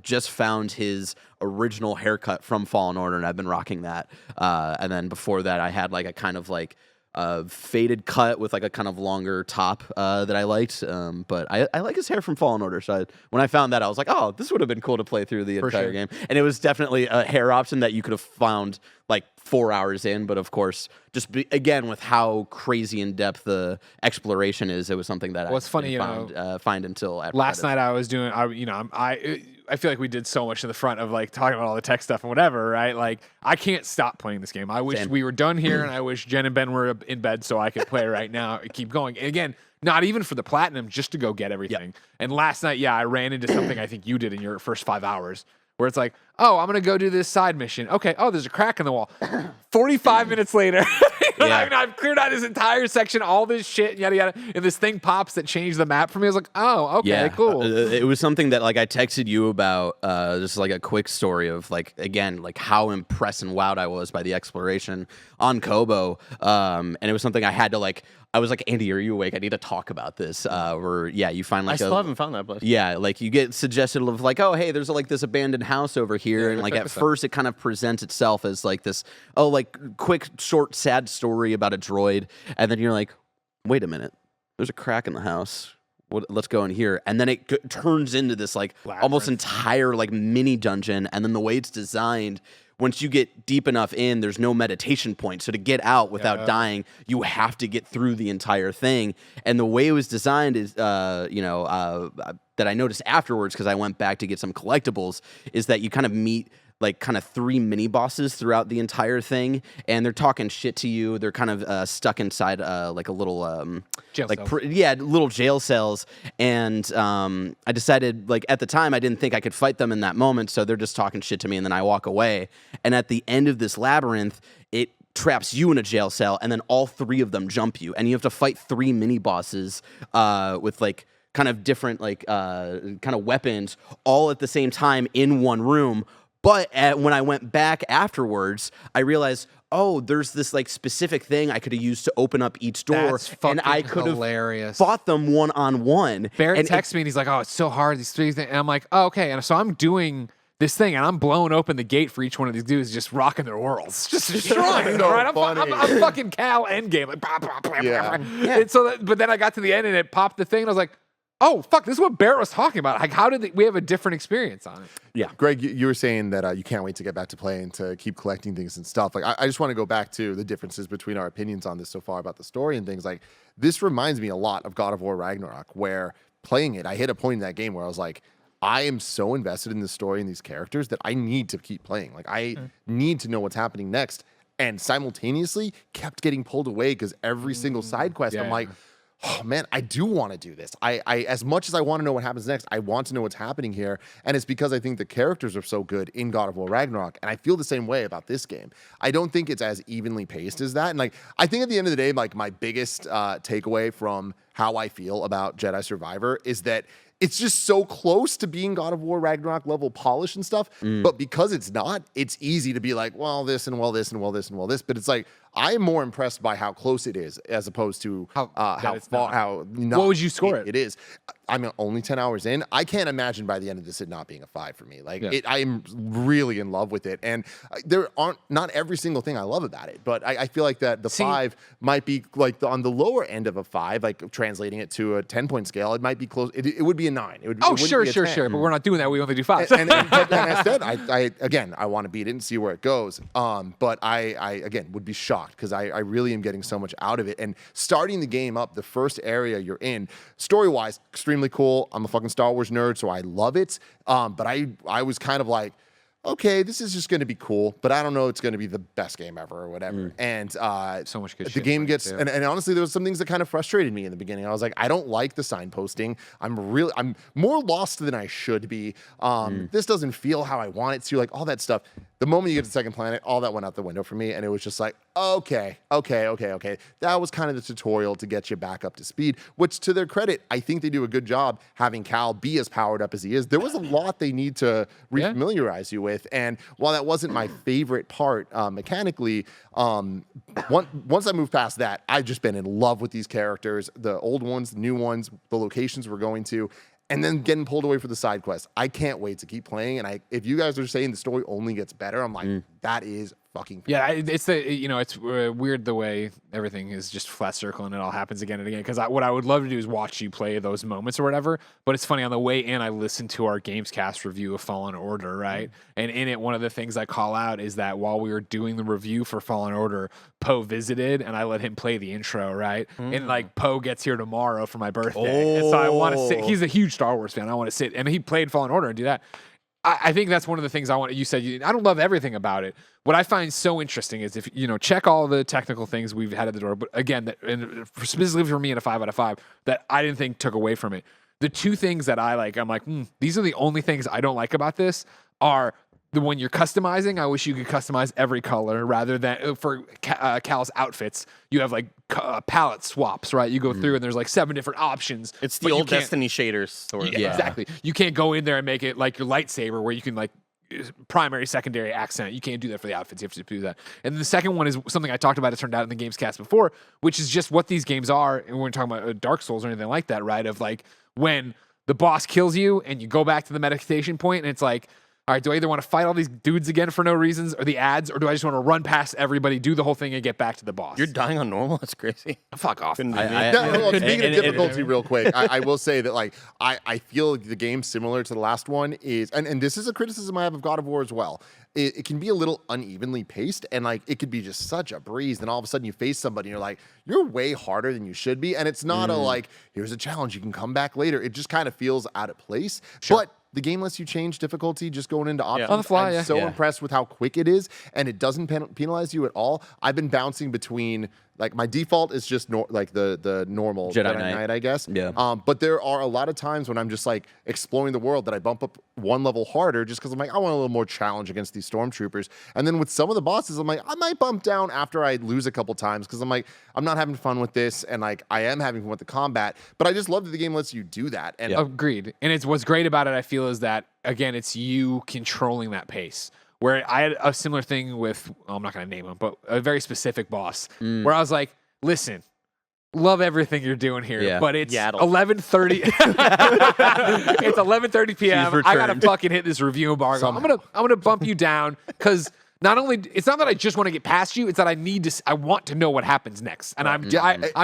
just found his original haircut from Fallen Order, and I've been rocking that. And then before that, I had like a kind of like faded cut with like a kind of longer top that I liked. But I like his hair from Fallen Order. So when I found that, I was like, oh, this would have been cool to play through the entire game. And it was definitely a hair option that you could have found like 4 hours in. But of course, just again, with how crazy in depth the exploration is, it was something that funny, didn't find until after last credits. night I was doing, I feel like we did so much in the front of like talking about all the tech stuff and whatever, right? Like I can't stop playing this game. I wish we were done here, and I wish Jen and Ben were in bed so I could play right now and keep going. And again, not even for the platinum, just to go get everything. Yep. And last night, I ran into something I think you did in your first 5 hours, where it's like, oh, I'm gonna go do this side mission. Okay, oh, there's a crack in the wall. 45 minutes later, I've cleared out this entire section, all this shit, yada yada, and this thing pops that changed the map for me. I was like, oh, okay, cool. It was something that like I texted you about, just like a quick story of like again like how impressed and wowed I was by the exploration on Kobo, and it was something I had to like. I was like, Andy, are you awake? I need to talk about this. Where you find like I still haven't found that place. Yeah, like you get suggested of like, oh, hey, there's like this abandoned house over here, and like at first it kind of presents itself as like this, like quick, short, sad story about a droid, and then you're like, wait a minute, there's a crack in the house. Let's go in here, and then it turns into this like almost entire like mini dungeon, and then the way it's designed. Once you get deep enough in, there's no meditation point. So to get out without dying, you have to get through the entire thing. And the way it was designed is, that I noticed afterwards, because I went back to get some collectibles, is that you kind of meet like kind of 3 mini bosses throughout the entire thing, and they're talking shit to you. They're kind of stuck inside like a little jail cells. Little jail cells. And I decided like at the time I didn't think I could fight them in that moment, so they're just talking shit to me, and then I walk away. And at the end of this labyrinth, it traps you in a jail cell, and then all 3 of them jump you, and you have to fight 3 mini bosses with like kind of different like kind of weapons all at the same time in one room. But when I went back afterwards, I realized, oh, there's this like specific thing I could have used to open up each door, and I could have fought them one-on-one. Barrett texts me and he's like, "Oh, it's so hard, these 3 things." And I'm like, "Oh, okay." And so I'm doing this thing, and I'm blowing open the gate for each one of these dudes, just rocking their worlds, just destroying them. Right? I'm fucking Cal Endgame, like, blah, blah, blah, blah, blah. And so, but then I got to the end and it popped the thing, and I was like, oh, fuck, this is what Barrett was talking about. Like, how did we have a different experience on it? Yeah. Greg, you were saying that you can't wait to get back to play and to keep collecting things and stuff. Like, I just want to go back to the differences between our opinions on this so far about the story and things. Like, this reminds me a lot of God of War Ragnarok, where playing it, I hit a point in that game where I was like, I am so invested in the story and these characters that I need to keep playing. Like, I need to know what's happening next. And simultaneously kept getting pulled away because every single side quest, I'm like, oh man, I do want to do this. I as much as I want to know what happens next, I want to know what's happening here. And it's because I think the characters are so good in God of War Ragnarok. And I feel the same way about this game. I don't think it's as evenly paced as that. And like, I think at the end of the day, like my biggest takeaway from how I feel about Jedi Survivor is that it's just so close to being God of War Ragnarok level polish and stuff. But because it's not, it's easy to be like, well, this and well, this and well, this and well, this. But it's like, I'm more impressed by how close it is as opposed to How it's far, not. how What would you score it? It is. I'm only 10 hours in. I can't imagine by the end of this it not being a 5 for me. Like I'm really in love with it, and there aren't not every single thing I love about it, but I feel like that the 5 might be like on the lower end of a 5, like translating it to a 10-point scale. It might be close. It would be a 9. It would. Oh, it wouldn't sure, be a sure, 10. sure. But we're not doing that. We only do 5. But I said, I want to beat it and see where it goes. But I again would be shocked because I really am getting so much out of it. And starting the game up, the first area you're in, story-wise, extremely cool. I'm a fucking Star Wars nerd, so I love it. But I was kind of like, okay, this is just going to be cool, but I don't know it's going to be the best game ever or whatever. And so much good the shit game right gets, there. and honestly, there was some things that kind of frustrated me in the beginning. I was like, I don't like the signposting. I'm more lost than I should be. This doesn't feel how I want it to, like all that stuff. The moment you get to the second planet, all that went out the window for me, and it was just like, okay. That was kind of the tutorial to get you back up to speed, which to their credit, I think they do a good job having Cal be as powered up as he is. There was a lot they need to refamiliarize you with, and while that wasn't my favorite part mechanically, once I moved past that, I've just been in love with these characters, the old ones, the new ones, the locations we're going to, and then getting pulled away for the side quest. I can't wait to keep playing. And if you guys are saying the story only gets better, I'm like, that is fucking fantastic. Yeah, it's weird the way everything is just flat circle and it all happens again and again. Because what I would love to do is watch you play those moments or whatever. But it's funny, on the way in, I listened to our Gamescast review of Fallen Order, right? And in it, one of the things I call out is that while we were doing the review for Fallen Order, Poe visited and I let him play the intro, right? And like Poe gets here tomorrow for my birthday. And so I want to sit. He's a huge Star Wars fan. I want to sit. And he played Fallen Order and do that. I think that's one of the things I want. You said I don't love everything about it. What I find so interesting is if check all the technical things we've had at the door, but again, and specifically for me in a 5 out of 5, that I didn't think took away from it. The two things that I like, I'm like, these are the only things I don't like about this are the when you're customizing. I wish you could customize every color rather than for Cal's outfits. You have like palette swaps, right? You go through and there's like 7 different options. It's the old Destiny shaders sort of. Yeah, exactly. You can't go in there and make it like your lightsaber where you can like primary, secondary accent. You can't do that for the outfits. You have to do that. And the second one is something I talked about. It turned out in the Gamescast before, which is just what these games are. And we're talking about Dark Souls or anything like that, right? Of like when the boss kills you and you go back to the meditation point and it's like, all right, do I either want to fight all these dudes again for no reasons or the ads, or do I just want to run past everybody, do the whole thing, and get back to the boss? You're dying on normal? That's crazy. Fuck off. Couldn't be me. Speaking of difficulty, real quick, I will say that like I feel the game similar to the last one is, and this is a criticism I have of God of War as well. It can be a little unevenly paced, and like it could be just such a breeze. Then all of a sudden you face somebody, and you're like, you're way harder than you should be, and it's not a like here's a challenge, you can come back later. It just kind of feels out of place, but the game lets you change difficulty just going into options. On the fly, I'm so impressed with how quick it is, and it doesn't penalize you at all. I've been bouncing between, like, my default is just like the normal Jedi Knight, I guess. Yeah. But there are a lot of times when I'm just like exploring the world that I bump up one level harder just because I'm like, I want a little more challenge against these stormtroopers. And then with some of the bosses, I'm like, I might bump down after I lose a couple times because I'm like, I'm not having fun with this, and like I am having fun with the combat. But I just love that the game lets you do that. And Agreed. And it's what's great about it, I feel, is that again, it's you controlling that pace. Where I had a similar thing with, I'm not going to name him, but a very specific boss where I was like, listen, love everything you're doing here, but it's 11:30. It's 11:30 p.m. I gotta fucking hit this review embargo. I'm gonna bump you down because not only it's not that I just want to get past you, it's that I want to know what happens next, and I'm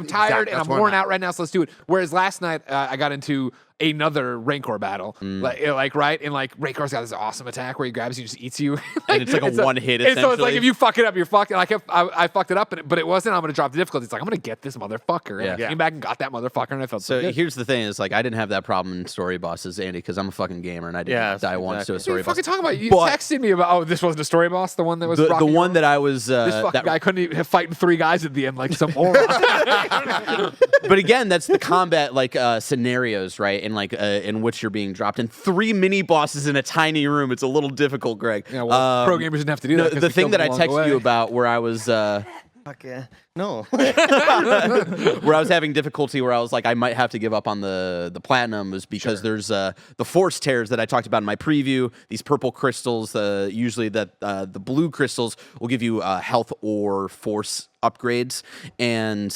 tired and I'm worn out right now, so let's do it. Whereas last night I got into another Rancor battle, like right, and like Rancor's got this awesome attack where he grabs you and just eats you, and it's like a one hit. And so it's like if you fuck it up, you're fucked. Like I fucked it up, but it wasn't. I'm gonna drop the difficulty. It's like I'm gonna get this motherfucker. And I came back and got that motherfucker, and I felt so good. Here's the thing: is like I didn't have that problem in story bosses, Andy, because I'm a fucking gamer and I didn't die once to a story boss. What are you fucking talking about? You texted me about this wasn't a story boss. The one that was the one that I was. This fucking guy couldn't even have fighting 3 guys at the end like some moron. But again, that's the combat scenarios, right? And like in which you're being dropped in 3 mini bosses in a tiny room. It's a little difficult, Greg. Yeah, well, pro gamers didn't have to do that. The thing that I texted you about where I was no. where I was having difficulty, where I was like, I might have to give up on the platinum, was because there's the force tears that I talked about in my preview. These purple crystals, usually the blue crystals will give you health or force upgrades, and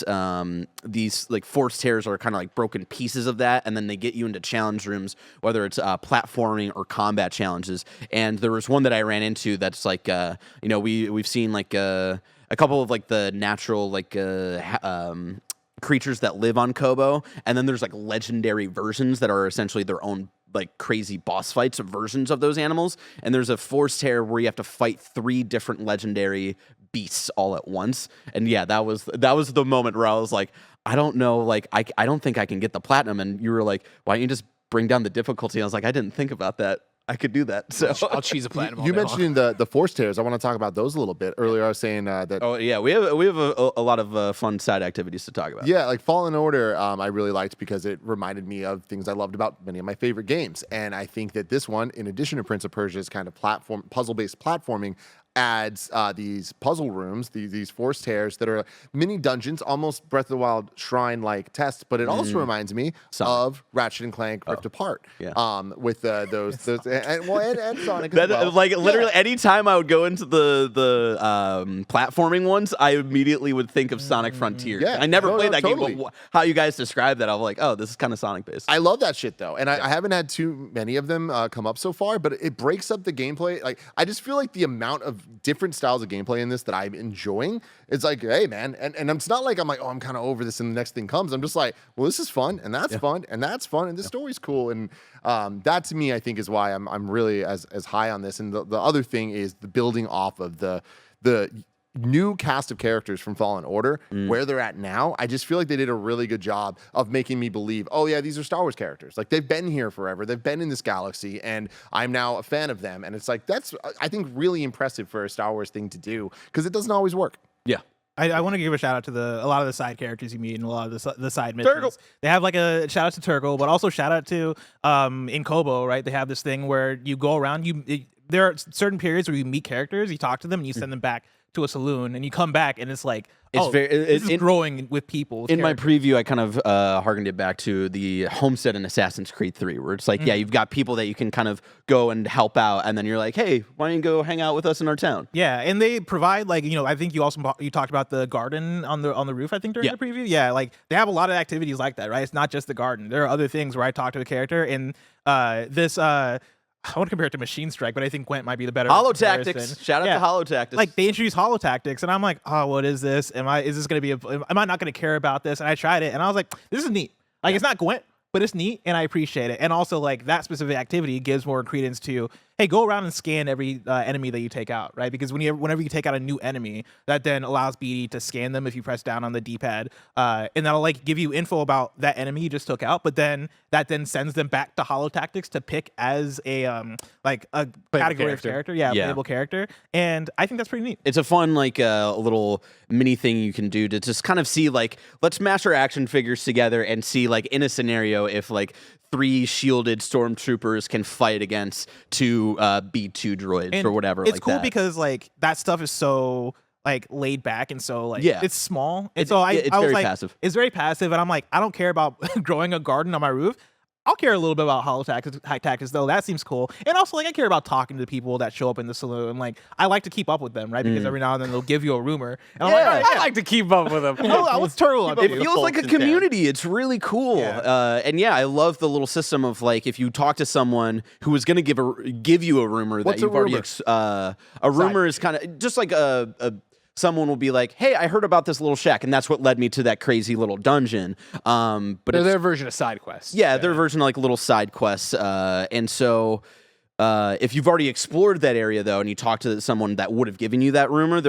these like force tears are kind of like broken pieces of that, and then they get you into challenge rooms, whether it's platforming or combat challenges. And there was one that I ran into that's like we've seen like a couple of like the natural like creatures that live on Kobo, and then there's like legendary versions that are essentially their own like crazy boss fights of versions of those animals. And there's a force tear where you have to fight 3 different legendary beasts all at once. And yeah, that was the moment where I was like, I don't know, like I don't think I can get the platinum. And you were like, why don't you just bring down the difficulty? And I was like, I didn't think about that. I could do that. So I'll cheese a platinum. You mentioned the force tears. I want to talk about those a little bit. Earlier, I was saying that. Oh yeah, we have a lot of fun side activities to talk about. Yeah, like Fallen Order, I really liked because it reminded me of things I loved about many of my favorite games. And I think that this one, in addition to Prince of Persia's kind of puzzle-based platforming, adds these puzzle rooms, these force tears that are mini dungeons, almost Breath of the Wild shrine-like tests. But it also reminds me of Ratchet and Clank Rift Apart. Yeah. With those and Sonic as well. Like literally, anytime I would go into the platforming ones, I immediately would think of Sonic Frontier. Yeah. I never played that totally. game, but how you guys describe that, I'm like, oh, this is kind of Sonic based. I love that shit though, and I haven't had too many of them come up so far. But it breaks up the gameplay. Like I just feel like the amount of different styles of gameplay in this that I'm enjoying. It's like, hey man, and it's not like I'm like, oh, I'm kind of over this, and the next thing comes. I'm just like, well, this is fun, and that's fun, and that's fun, and this story's cool, and that to me, I think, is why I'm really as high on this. And the other thing is the building off of the new cast of characters from Fallen Order, where they're at now. I just feel like they did a really good job of making me believe, oh yeah, these are Star Wars characters. Like they've been here forever. They've been in this galaxy, and I'm now a fan of them. And it's like, that's, I think, really impressive for a Star Wars thing to do, because it doesn't always work. Yeah. I want to give a shout out to a lot of the side characters you meet and a lot of the side missions. Turgle. They have like a shout out to Turgle, but also shout out to in Kobo, right? They have this thing where you go around, there are certain periods where you meet characters, you talk to them, and you send them back to a saloon, and you come back, and it's like, this is growing with people. With in my preview, I kind of harkened it back to the Homestead in Assassin's Creed 3, where it's like, yeah, you've got people that you can kind of go and help out, and then you're like, hey, why don't you go hang out with us in our town? Yeah, and they provide like, I think you talked about the garden on the roof, I think, during the preview. Yeah, like they have a lot of activities like that, right? It's not just the garden. There are other things where I talk to the character, and this I want to compare it to Machine Strike, but I think Gwent might be the better Holo comparison. Tactics. Shout out to Holo Tactics. Like they introduced Holo Tactics, and I'm like, oh, what is this? Am I not going to care about this? And I tried it, and I was like, this is neat. Like it's not Gwent, but it's neat, and I appreciate it. And also, like that specific activity gives more credence to, hey, go around and scan every enemy that you take out, right? Because whenever you take out a new enemy, that then allows BD to scan them if you press down on the D-pad, and that'll like give you info about that enemy you just took out. But then that then sends them back to Holo Tactics to pick as a category of character, playable character. And I think that's pretty neat. It's a fun like little mini thing you can do to just kind of see like, let's mash our action figures together and see like in a scenario if like 3 shielded stormtroopers can fight against 2 B2 droids and or whatever. It's like cool that. because like that stuff is so like laid back and so like it's small. And It's so I very was like, passive. It's very passive, and I'm like, I don't care about growing a garden on my roof. I'll care a little bit about Holo Tactics though. That seems cool. And also like I care about talking to people that show up in the saloon. Like I like to keep up with them, right? Because every now and then they'll give you a rumor. And I'm like, all right, I like to keep up with them. what's Turtle up It to? feels like a community. It's really cool. And I love the little system of like if you talk to someone who is going to give you a rumor What's that a you've already rumor? a rumor is kind of just like someone will be like, hey, I heard about this little shack, and that's what led me to that crazy little dungeon. But They're their version of side quests. yeah, their version of like little side quests. And so if you've already explored that area though, and you talk to someone that would have given you that rumor,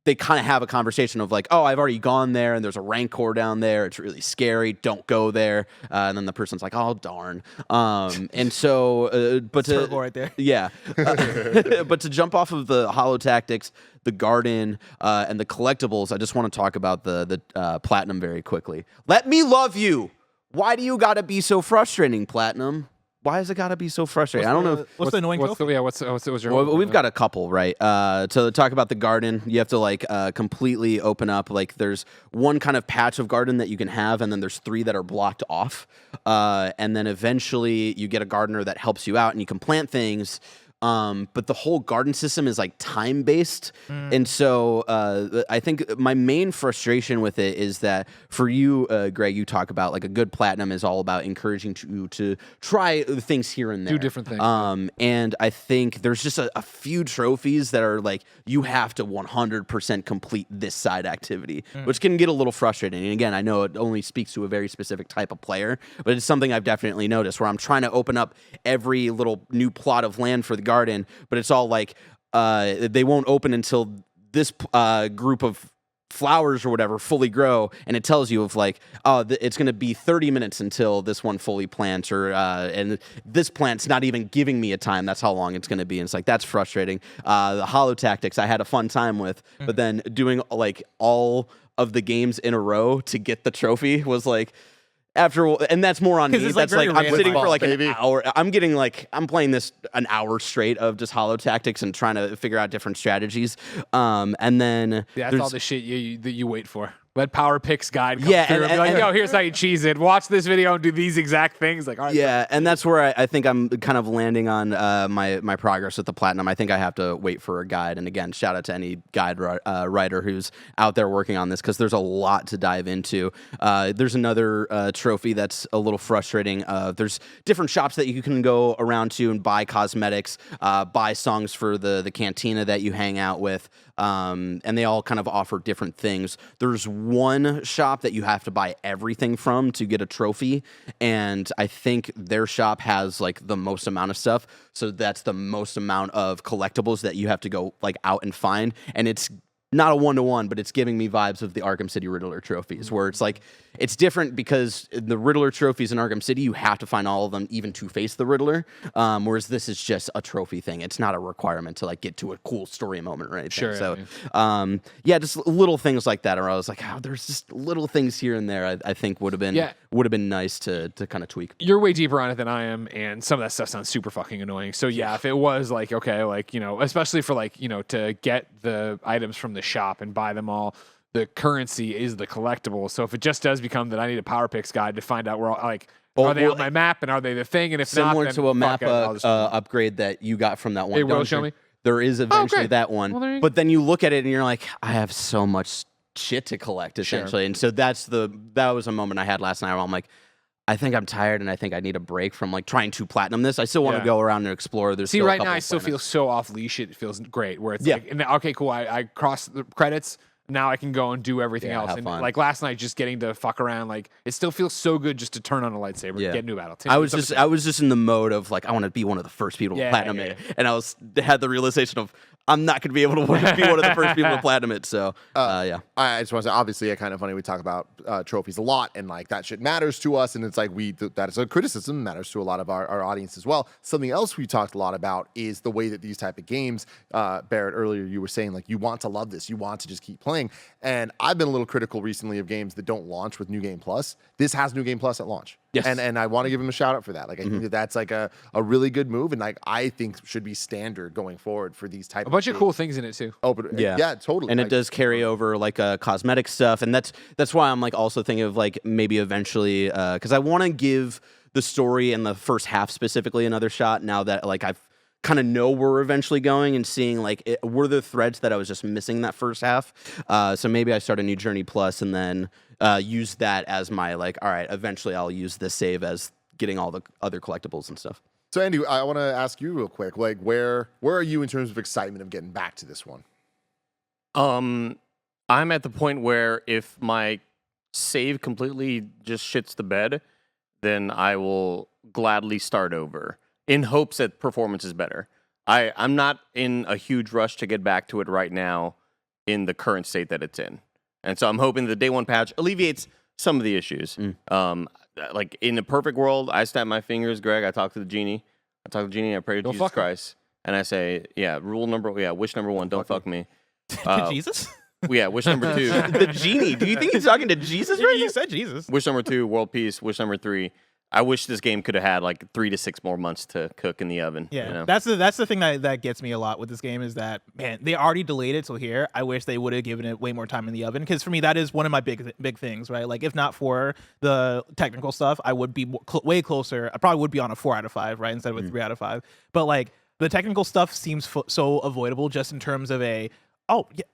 they kind of have a conversation of like, oh, I've already gone there, and there's a Rancor down there. It's really scary. Don't go there. And then the person's like, oh, darn. And so, but to Turtle right there. yeah, but to jump off of the Holo Tactics, the garden, and the collectibles, I just want to talk about the Platinum very quickly. Let me love you. Why do you gotta be so frustrating, Platinum? Why has it gotta be so frustrating? I don't know. What's the annoying trophy? What's your Well, we've got a couple, right? To talk about the garden, you have to like completely open up. Like, there's one kind of patch of garden that you can have, and then there's 3 that are blocked off. And then eventually, you get a gardener that helps you out, and you can plant things. but the whole garden system is like time based, and so I think my main frustration with it is that for you, Greg, you talk about like a good platinum is all about encouraging you to try things here and there, Do different things. and I think there's just a few trophies that are like you have to 100% complete this side activity, which can get a little frustrating. And again, I know it only speaks to a very specific type of player, but it's something I've definitely noticed where I'm trying to open up every little new plot of land for the garden, but it's all like they won't open until this group of flowers or whatever fully grow, and it tells you of like, oh, it's going to be 30 minutes until this one fully plants, or and this plant's not even giving me a time. That's how long it's going to be. And it's like, that's frustrating. The holo tactics I had a fun time with, but then doing like all of the games in a row to get the trophy was like, and that's more on me. It's, like, That's like very I'm random. sitting for like Baby. an hour. I'm playing this an hour straight of just holo tactics and trying to figure out different strategies. And then That's there's all the shit that you wait for. Let Power Picks guide come Yeah, through and be like, and- yo, here's how you cheese it. Watch this video and do these exact things. Like, all right, yeah, and that's where I think I'm kind of landing on my progress with the platinum. I think I have to wait for a guide. And again, shout out to any guide writer who's out there working on this, because there's a lot to dive into. There's another trophy that's a little frustrating. There's different shops that you can go around to and buy cosmetics, buy songs for the cantina that you hang out with. And they all kind of offer different things. There's one shop that you have to buy everything from to get a trophy, and I think their shop has like the most amount of stuff, so that's the most amount of collectibles that you have to go like out and find, and it's not a one-to-one, but it's giving me vibes of the Arkham City Riddler trophies, where it's like, it's different because the Riddler trophies in Arkham City, you have to find all of them even to face the Riddler, whereas this is just a trophy thing. It's not a requirement to like get to a cool story moment or anything. Sure, So, yeah, just little things like that, where I was like, oh, there's just little things here and there I think would have been nice to kind of tweak. you're way deeper on it than I am, and some of that stuff sounds super fucking annoying. So yeah, if it was like, okay, like, you know, especially for like, you know, to get the items from the shop and buy them all, the currency is the collectible. So if it just does become that I need a Power Picks guide to find out where are they on my map, and are they the thing? And if Similar not, then to a map fuck it, I'll just- upgrade that you got from that one. It will dungeon. show me? There is eventually great. that one, Well, there you but then you look at it and you're like, I have so much shit to collect essentially, and so that was a moment I had last night where I'm like, I think I'm tired and I think I need a break from like trying to platinum this. I still want to Yeah. go around and explore. There's See, still a right now couple I of still feel planets. so off leash. It feels great. Where it's Yeah. like, and okay, cool. I cross the credits. Now I can go and do everything Yeah, else. have And fun. like last night, just getting to fuck around, like it still feels so good just to turn on a lightsaber, Yeah. and get into a battle. I was just in the mode of like, I want to be one of the first people to Yeah, platinum yeah, it, and I had the realization of I'm not going to be able to be one of the first people to platinum it. So yeah. I just want to say, obviously, kind of funny. We talk about trophies a lot, and like that shit matters to us, and it's like that is a criticism, matters to a lot of our audience as well. Something else we talked a lot about is the way that these type of games, Barrett, earlier you were saying like you want to love this, you want to just keep playing, and I've been a little critical recently of games that don't launch with New Game Plus. This has New Game Plus at launch. Yes. And I want to give him a shout out for that. Like I think that's like a really good move, and like I think should be standard going forward for these type a bunch of cool things in it too. Oh, but Yeah. yeah, totally. And Like, it does carry over like cosmetic stuff, and that's why I'm like also thinking of like maybe eventually because I want to give the story and the first half specifically another shot now that like I've kind of know where we're eventually going, and seeing like were the threads that I was just missing that first half. So maybe I start a new Journey Plus and then use that as my like, all right, eventually I'll use this save as getting all the other collectibles and stuff. So Andy, I want to ask you real quick, like where are you in terms of excitement of getting back to this one? I'm at the point where if my save completely just shits the bed, then I will gladly start over in hopes that performance is better. I'm not in a huge rush to get back to it right now in the current state that it's in. And so I'm hoping the day one patch alleviates some of the issues. Like in a perfect world, I snap my fingers, Greg, I talk to the genie. I pray to Don't Jesus fuck him. Christ. And I say, wish number one, don't fuck me. Jesus? Wish number two. The genie? Do you think he's talking to Jesus right You now? said Jesus. Wish number two, world peace. Wish number three, I wish this game could have had like 3 to 6 more months to cook in the oven. Yeah, you know? that's the thing that gets me a lot with this game is that, man, they already delayed it till here. I wish they would have given it way more time in the oven, because for me that is one of my big things, right? Like if not for the technical stuff, I would be way closer. I probably would be on a 4 out of 5, right, instead of a 3 out of 5. But like the technical stuff seems so avoidable just in terms of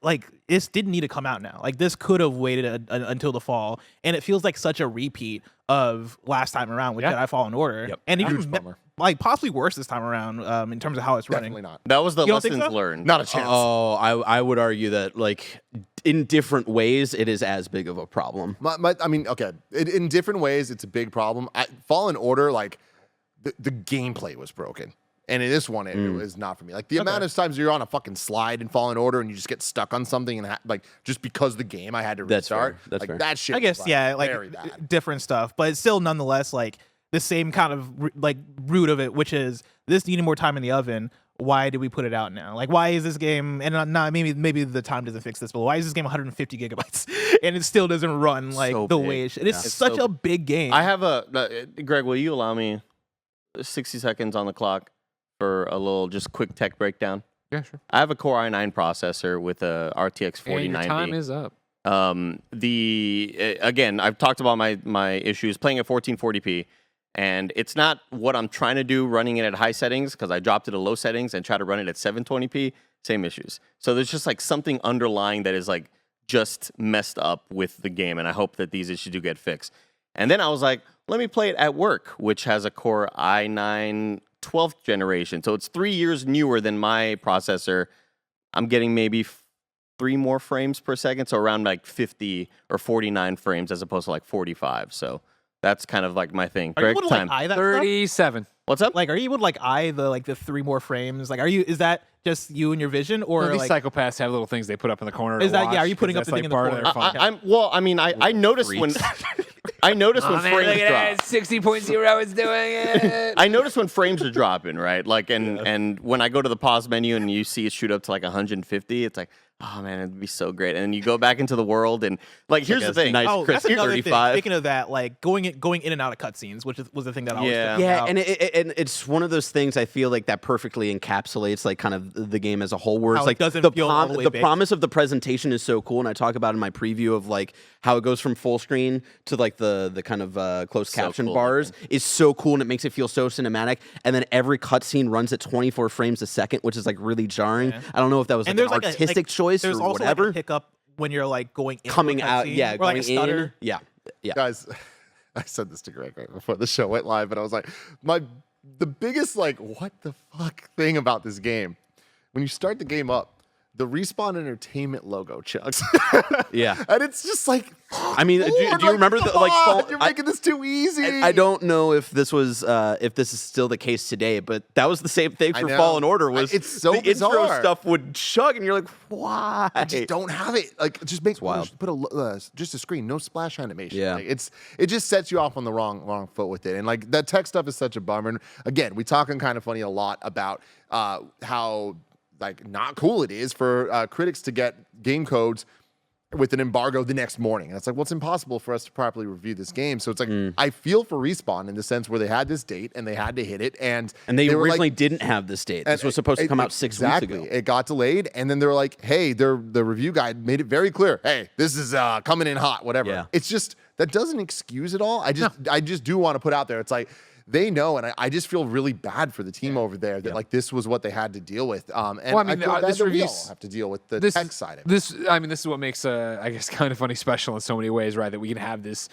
like this didn't need to come out now. Like this could have waited until the fall, and it feels like such a repeat of last time around with Jedi Fallen Order, and even like possibly worse this time around in terms of how it's running. Definitely not. That was the You don't think lessons so? learned. Not a chance. Oh, I would argue that like in different ways, it is as big of a problem. I mean, okay, in different ways, it's a big problem. Fallen Order, like the gameplay was broken. And in this one, it was not for me. Like the amount of times you're on a fucking slide in Fallen Order and you just get stuck on something and like just because of the game, I had to restart. That's like fair. that shit. I guess was, like very bad. different stuff, but it's still nonetheless like the same kind of like root of it, which is this needed more time in the oven. Why did we put it out now? Like, why is this game? And not maybe the time doesn't fix this, but why is this game 150 gigabytes and it still doesn't run like So the big. way it should? It's It's such so a big game. I have Greg, will you allow me 60 seconds on the clock for a little just quick tech breakdown? Yeah, sure. I have a Core i9 processor with a RTX 4090. And your time is up. Again, I've talked about my issues playing at 1440p, and it's not what I'm trying to do running it at high settings because I dropped it to low settings and try to run it at 720p. Same issues. So there's just like something underlying that is like just messed up with the game, and I hope that these issues do get fixed. And then I was like, let me play it at work, which has a Core i9 12th generation. So it's 3 years newer than my processor. I'm getting maybe 3 more frames per second, so around like 50 or 49 frames as opposed to like 45. So that's kind of like my thing. Are you Greg, able to time. like eye that stuff? 37. What's up? Like, are you able to like eye the 3 more frames? Like, is that just you and your vision, or These like psychopaths have little things they put up in the corner. Is to that- watch yeah, are you putting up because the that's, thing like, in the part of corner? their fun? I noticed when I noticed when frames drop. 60.0 is doing it. I noticed when frames are dropping, right? Like, and when I go to the pause menu and you see it shoot up to like 150, it's like, oh man, it'd be so great. And then you go back into the world and like, here's the thing. Nice oh, crisp that's another thing. 35. Speaking of that, like going in and out of cutscenes, which was the thing that I always Yeah. found Yeah, out. and it's one of those things I feel like that perfectly encapsulates like kind of the game as a whole. Where How it's it like doesn't the feel all the way the baked. promise of the presentation is so cool, and I talk about in my preview of like how it goes from full screen to like the kind of closed So caption cool bars is so cool, and it makes it feel so cinematic. And then every cutscene runs at 24 frames a second, which is like really jarring. Yeah. I don't know if that was and like there's an like artistic choice there's or also whatever. like a hiccup when you're like going into Coming a out, cutscene, yeah, or going like a stutter. in, yeah. Guys, I said this to Greg right before the show went live, but I was like, the biggest like what the fuck thing about this game, when you start the game up, the Respawn Entertainment logo chugs. Yeah. And it's just like, I mean, do Lord, you remember come the like? on, Fall- you're making this too easy. I don't know if this is still the case today, but that was the same thing I for know. Fallen Order. Was It's so the intro bizarre. stuff would chug, and you're like, why? Just don't have it. Like, just make wild. put just a screen, no splash animation. Yeah. Like, it just sets you off on the wrong foot with it. And like that tech stuff is such a bummer. And again, we talk on Kinda Funny a lot about how like not cool it is for critics to get game codes with an embargo the next morning. And it's like, well, it's impossible for us to properly review this game. So it's like, I feel for Respawn in the sense where they had this date and they had to hit it. And And they were originally like, didn't have this date. This was supposed to come out 6 weeks ago. It got delayed, and then they were like, "Hey, the review guide made it very clear. Hey, this is coming in hot. Whatever." Yeah. It's just that doesn't excuse it all. I just do want to put out there. It's like they know, and I just feel really bad for the team over there that like this was what they had to deal with. And Well, I mean, feel bad this that we all review's- have to deal with the this tech side of it. This is what makes I guess Kinda Funny special in so many ways, right? That we can have this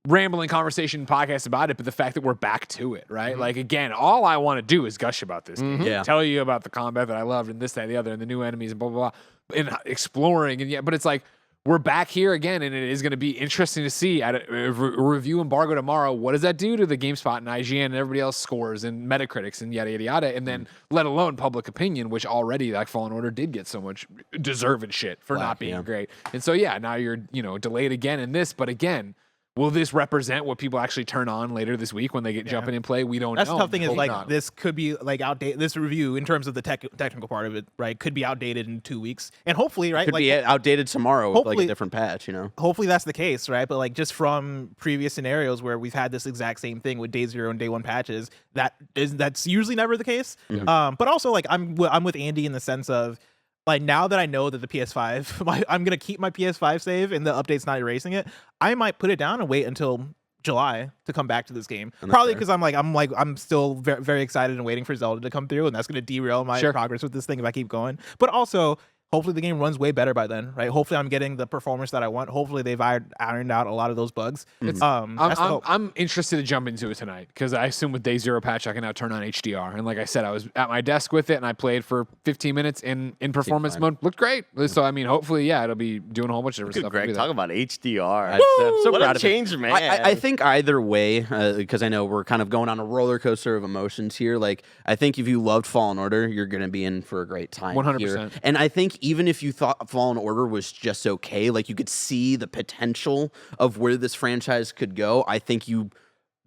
rambling conversation podcast about it, but the fact that we're back to it, right? Like again, all I want to do is gush about this game. Yeah. Tell you about the combat that I loved and this, that, and the other, and the new enemies and blah blah blah, and exploring and but it's like we're back here again, and it is going to be interesting to see at a review embargo tomorrow. What does that do to the GameSpot and IGN and everybody else scores and Metacritics and yada yada yada, and then let alone public opinion, which already like Fallen Order did get so much deserved shit for not being great. And so yeah, now you're delayed again in this, but again, will this represent what people actually turn on later this week when they get jumping in play? We don't That's know. the tough thing is Hope like not. this could be like outdated. This review in terms of the technical part of it, right, could be outdated in 2 weeks, and hopefully, right, Could like be outdated tomorrow with like a hopefully- different patch, hopefully that's the case, right? But like just from previous scenarios where we've had this exact same thing with day 0 and day 1 patches, that's usually never the case. But also like I'm with Andy in the sense of like now that I know that the PS5, I'm gonna keep my PS5 save and the update's not erasing it. I might put it down and wait until July to come back to this game. And that's Probably fair. because I'm still very, very excited and waiting for Zelda to come through, and that's going to derail my progress with this thing if I keep going. But also, hopefully the game runs way better by then, right? Hopefully I'm getting the performance that I want. Hopefully they've ironed out a lot of those bugs. That's the hope. I'm interested to jump into it tonight because I assume with Day Zero patch I can now turn on HDR. And like I said, I was at my desk with it and I played for 15 minutes in performance mode. Looked great. So I mean, hopefully, yeah, it'll be doing a whole bunch of different stuff. Greg, talk about HDR. I'm so what proud a of change, man. I think either way, because I know we're kind of going on a roller coaster of emotions here. Like, I think if you loved Fallen Order, you're going to be in for a great time. 100%. Here. And I think even if you thought Fallen Order was just okay, like you could see the potential of where this franchise could go, I think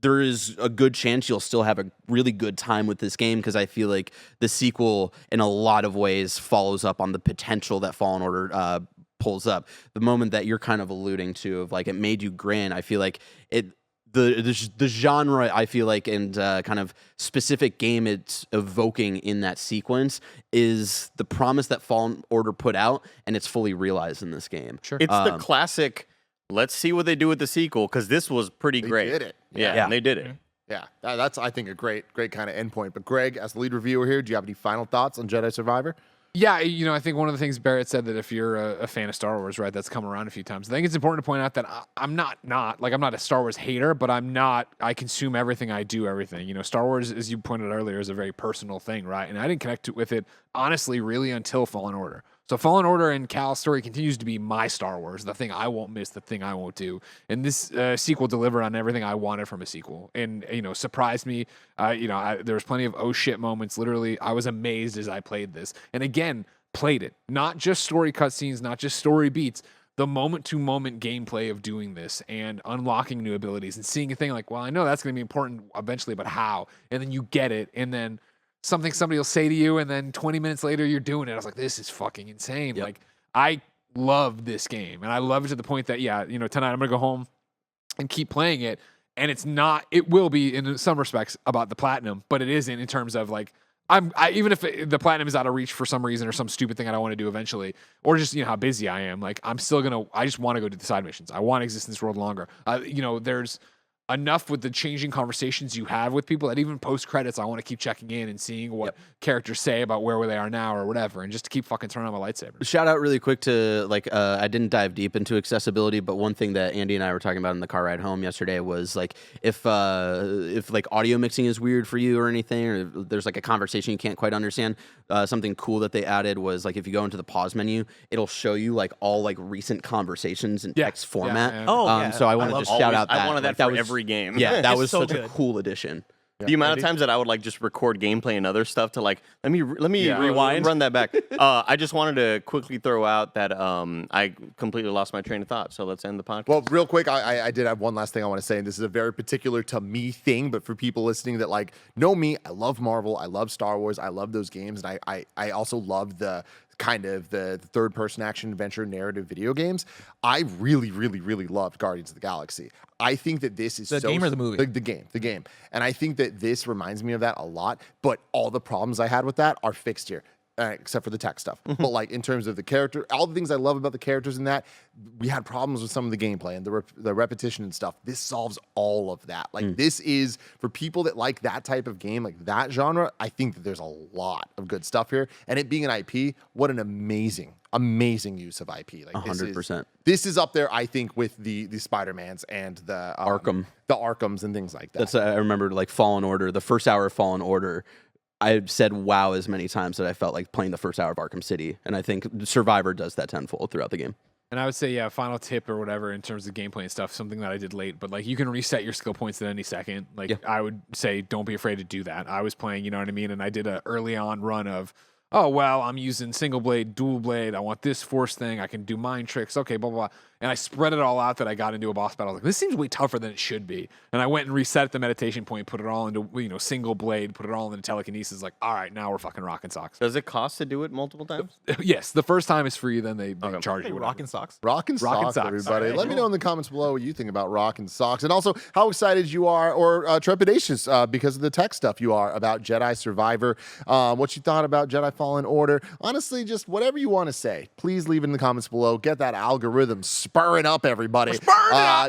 there is a good chance you'll still have a really good time with this game, because I feel like the sequel in a lot of ways follows up on the potential that Fallen Order pulls up. The moment that you're kind of alluding to of like it made you grin, I feel like the genre, I feel like, and kind of specific game it's evoking in that sequence is the promise that Fallen Order put out, and it's fully realized in this game. Sure. It's the classic, let's see what they do with the sequel, because this was pretty great. They did it. Yeah, and they did it. Yeah, that's, I think, a great kind of endpoint. But Greg, as the lead reviewer here, do you have any final thoughts on Jedi Survivor? Yeah, I think one of the things Barrett said, that if you're a fan of Star Wars, right, that's come around a few times. I think it's important to point out that I'm not a Star Wars hater, but I consume everything, I do everything. Star Wars, as you pointed out earlier, is a very personal thing, right? And I didn't connect with it, honestly, really until Fallen Order. So Fallen Order and Cal's story continues to be my Star Wars, the thing I won't miss, the thing I won't do. And this sequel delivered on everything I wanted from a sequel, and surprised me. There was plenty of oh shit moments. Literally, I was amazed as I played this, and again played it. Not just story cutscenes, not just story beats. The moment-to-moment gameplay of doing this and unlocking new abilities and seeing a thing like, well, I know that's going to be important eventually, but how? And then you get it, and then somebody will say to you, and then 20 minutes later you're doing it. I was like, this is fucking insane. Yep. Like, I love this game, and I love it to the point that, tonight I'm gonna go home and keep playing it. And it will be in some respects about the platinum, but it isn't in terms of like, even if the platinum is out of reach for some reason or some stupid thing I don't want to do eventually, or just how busy I am, like I just want to go do the side missions. I want to exist in this world longer. There's enough with the changing conversations you have with people that even post credits, I want to keep checking in and seeing what characters say about where they are now or whatever, and just to keep fucking turning on my lightsaber. Shout out really quick to I didn't dive deep into accessibility, but one thing that Andy and I were talking about in the car ride home yesterday was like if like audio mixing is weird for you or anything, or there's like a conversation you can't quite understand, something cool that they added was like if you go into the pause menu, it'll show you like all like recent conversations in text format. So I wanted to shout out that. I wanted that for every game. Yeah, that was so such good. a cool addition. Yeah. The amount of times that I would like just record gameplay and other stuff to like let me rewind, run that back. I just wanted to quickly throw out that I completely lost my train of thought. So let's end the podcast. Well, real quick, I did have one last thing I want to say, and this is a very particular to me thing, but for people listening that like know me, I love Marvel, I love Star Wars, I love those games, and I also love the kind of the third-person action adventure narrative video games. I really, really, really loved Guardians of the Galaxy. I think that this is the game or the movie? The game. And I think that this reminds me of that a lot, but all the problems I had with that are fixed here. Except for the tech stuff. But like in terms of the character, all the things I love about the characters in that, we had problems with some of the gameplay and the repetition and stuff. This solves all of that. Like this is, for people that like that type of game, like that genre, I think that there's a lot of good stuff here. And it being an IP, what an amazing use of IP. Like 100%. This is up there, I think, with the Spider-Mans and the Arkhams and things like that. That's I remember like Fallen Order, the first hour of Fallen Order. I've said wow as many times that I felt like playing the first hour of Arkham City, and I think Survivor does that tenfold throughout the game. And I would say, final tip or whatever in terms of gameplay and stuff, something that I did late, but like you can reset your skill points at any second. Like I would say, don't be afraid to do that. I was playing, you know what I mean? And I did a early on run of, oh, well, I'm using single blade, dual blade. I want this force thing. I can do mind tricks. Okay, blah, blah, blah. And I spread it all out that I got into a boss battle. I was like, this seems way tougher than it should be. And I went and reset the meditation point, put it all into, single blade, put it all into telekinesis. Like, all right, now we're fucking rocking socks. Does it cost to do it multiple times? Yes, the first time is free, then they charge you. Rockin' socks. Rockin' socks, everybody. Right, Let me know in the comments below what you think about rockin' socks, and also how excited you are or trepidatious because of the tech stuff you are about Jedi Survivor. What you thought about Jedi Fallen Order. Honestly, just whatever you want to say, please leave it in the comments below. Get that algorithm spurring up, everybody.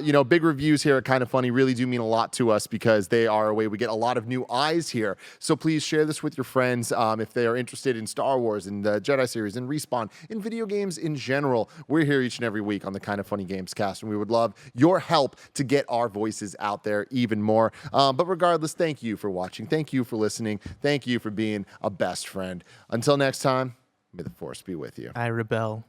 You know, big reviews here at Kinda Funny really do mean a lot to us because they are a way we get a lot of new eyes here. So please share this with your friends if they are interested in Star Wars and the Jedi series and Respawn, in video games in general. We're here each and every week on the Kinda Funny Gamescast, and we would love your help to get our voices out there even more. But regardless, thank you for watching. Thank you for listening. Thank you for being a best friend. Until next time, may the Force be with you. I rebel.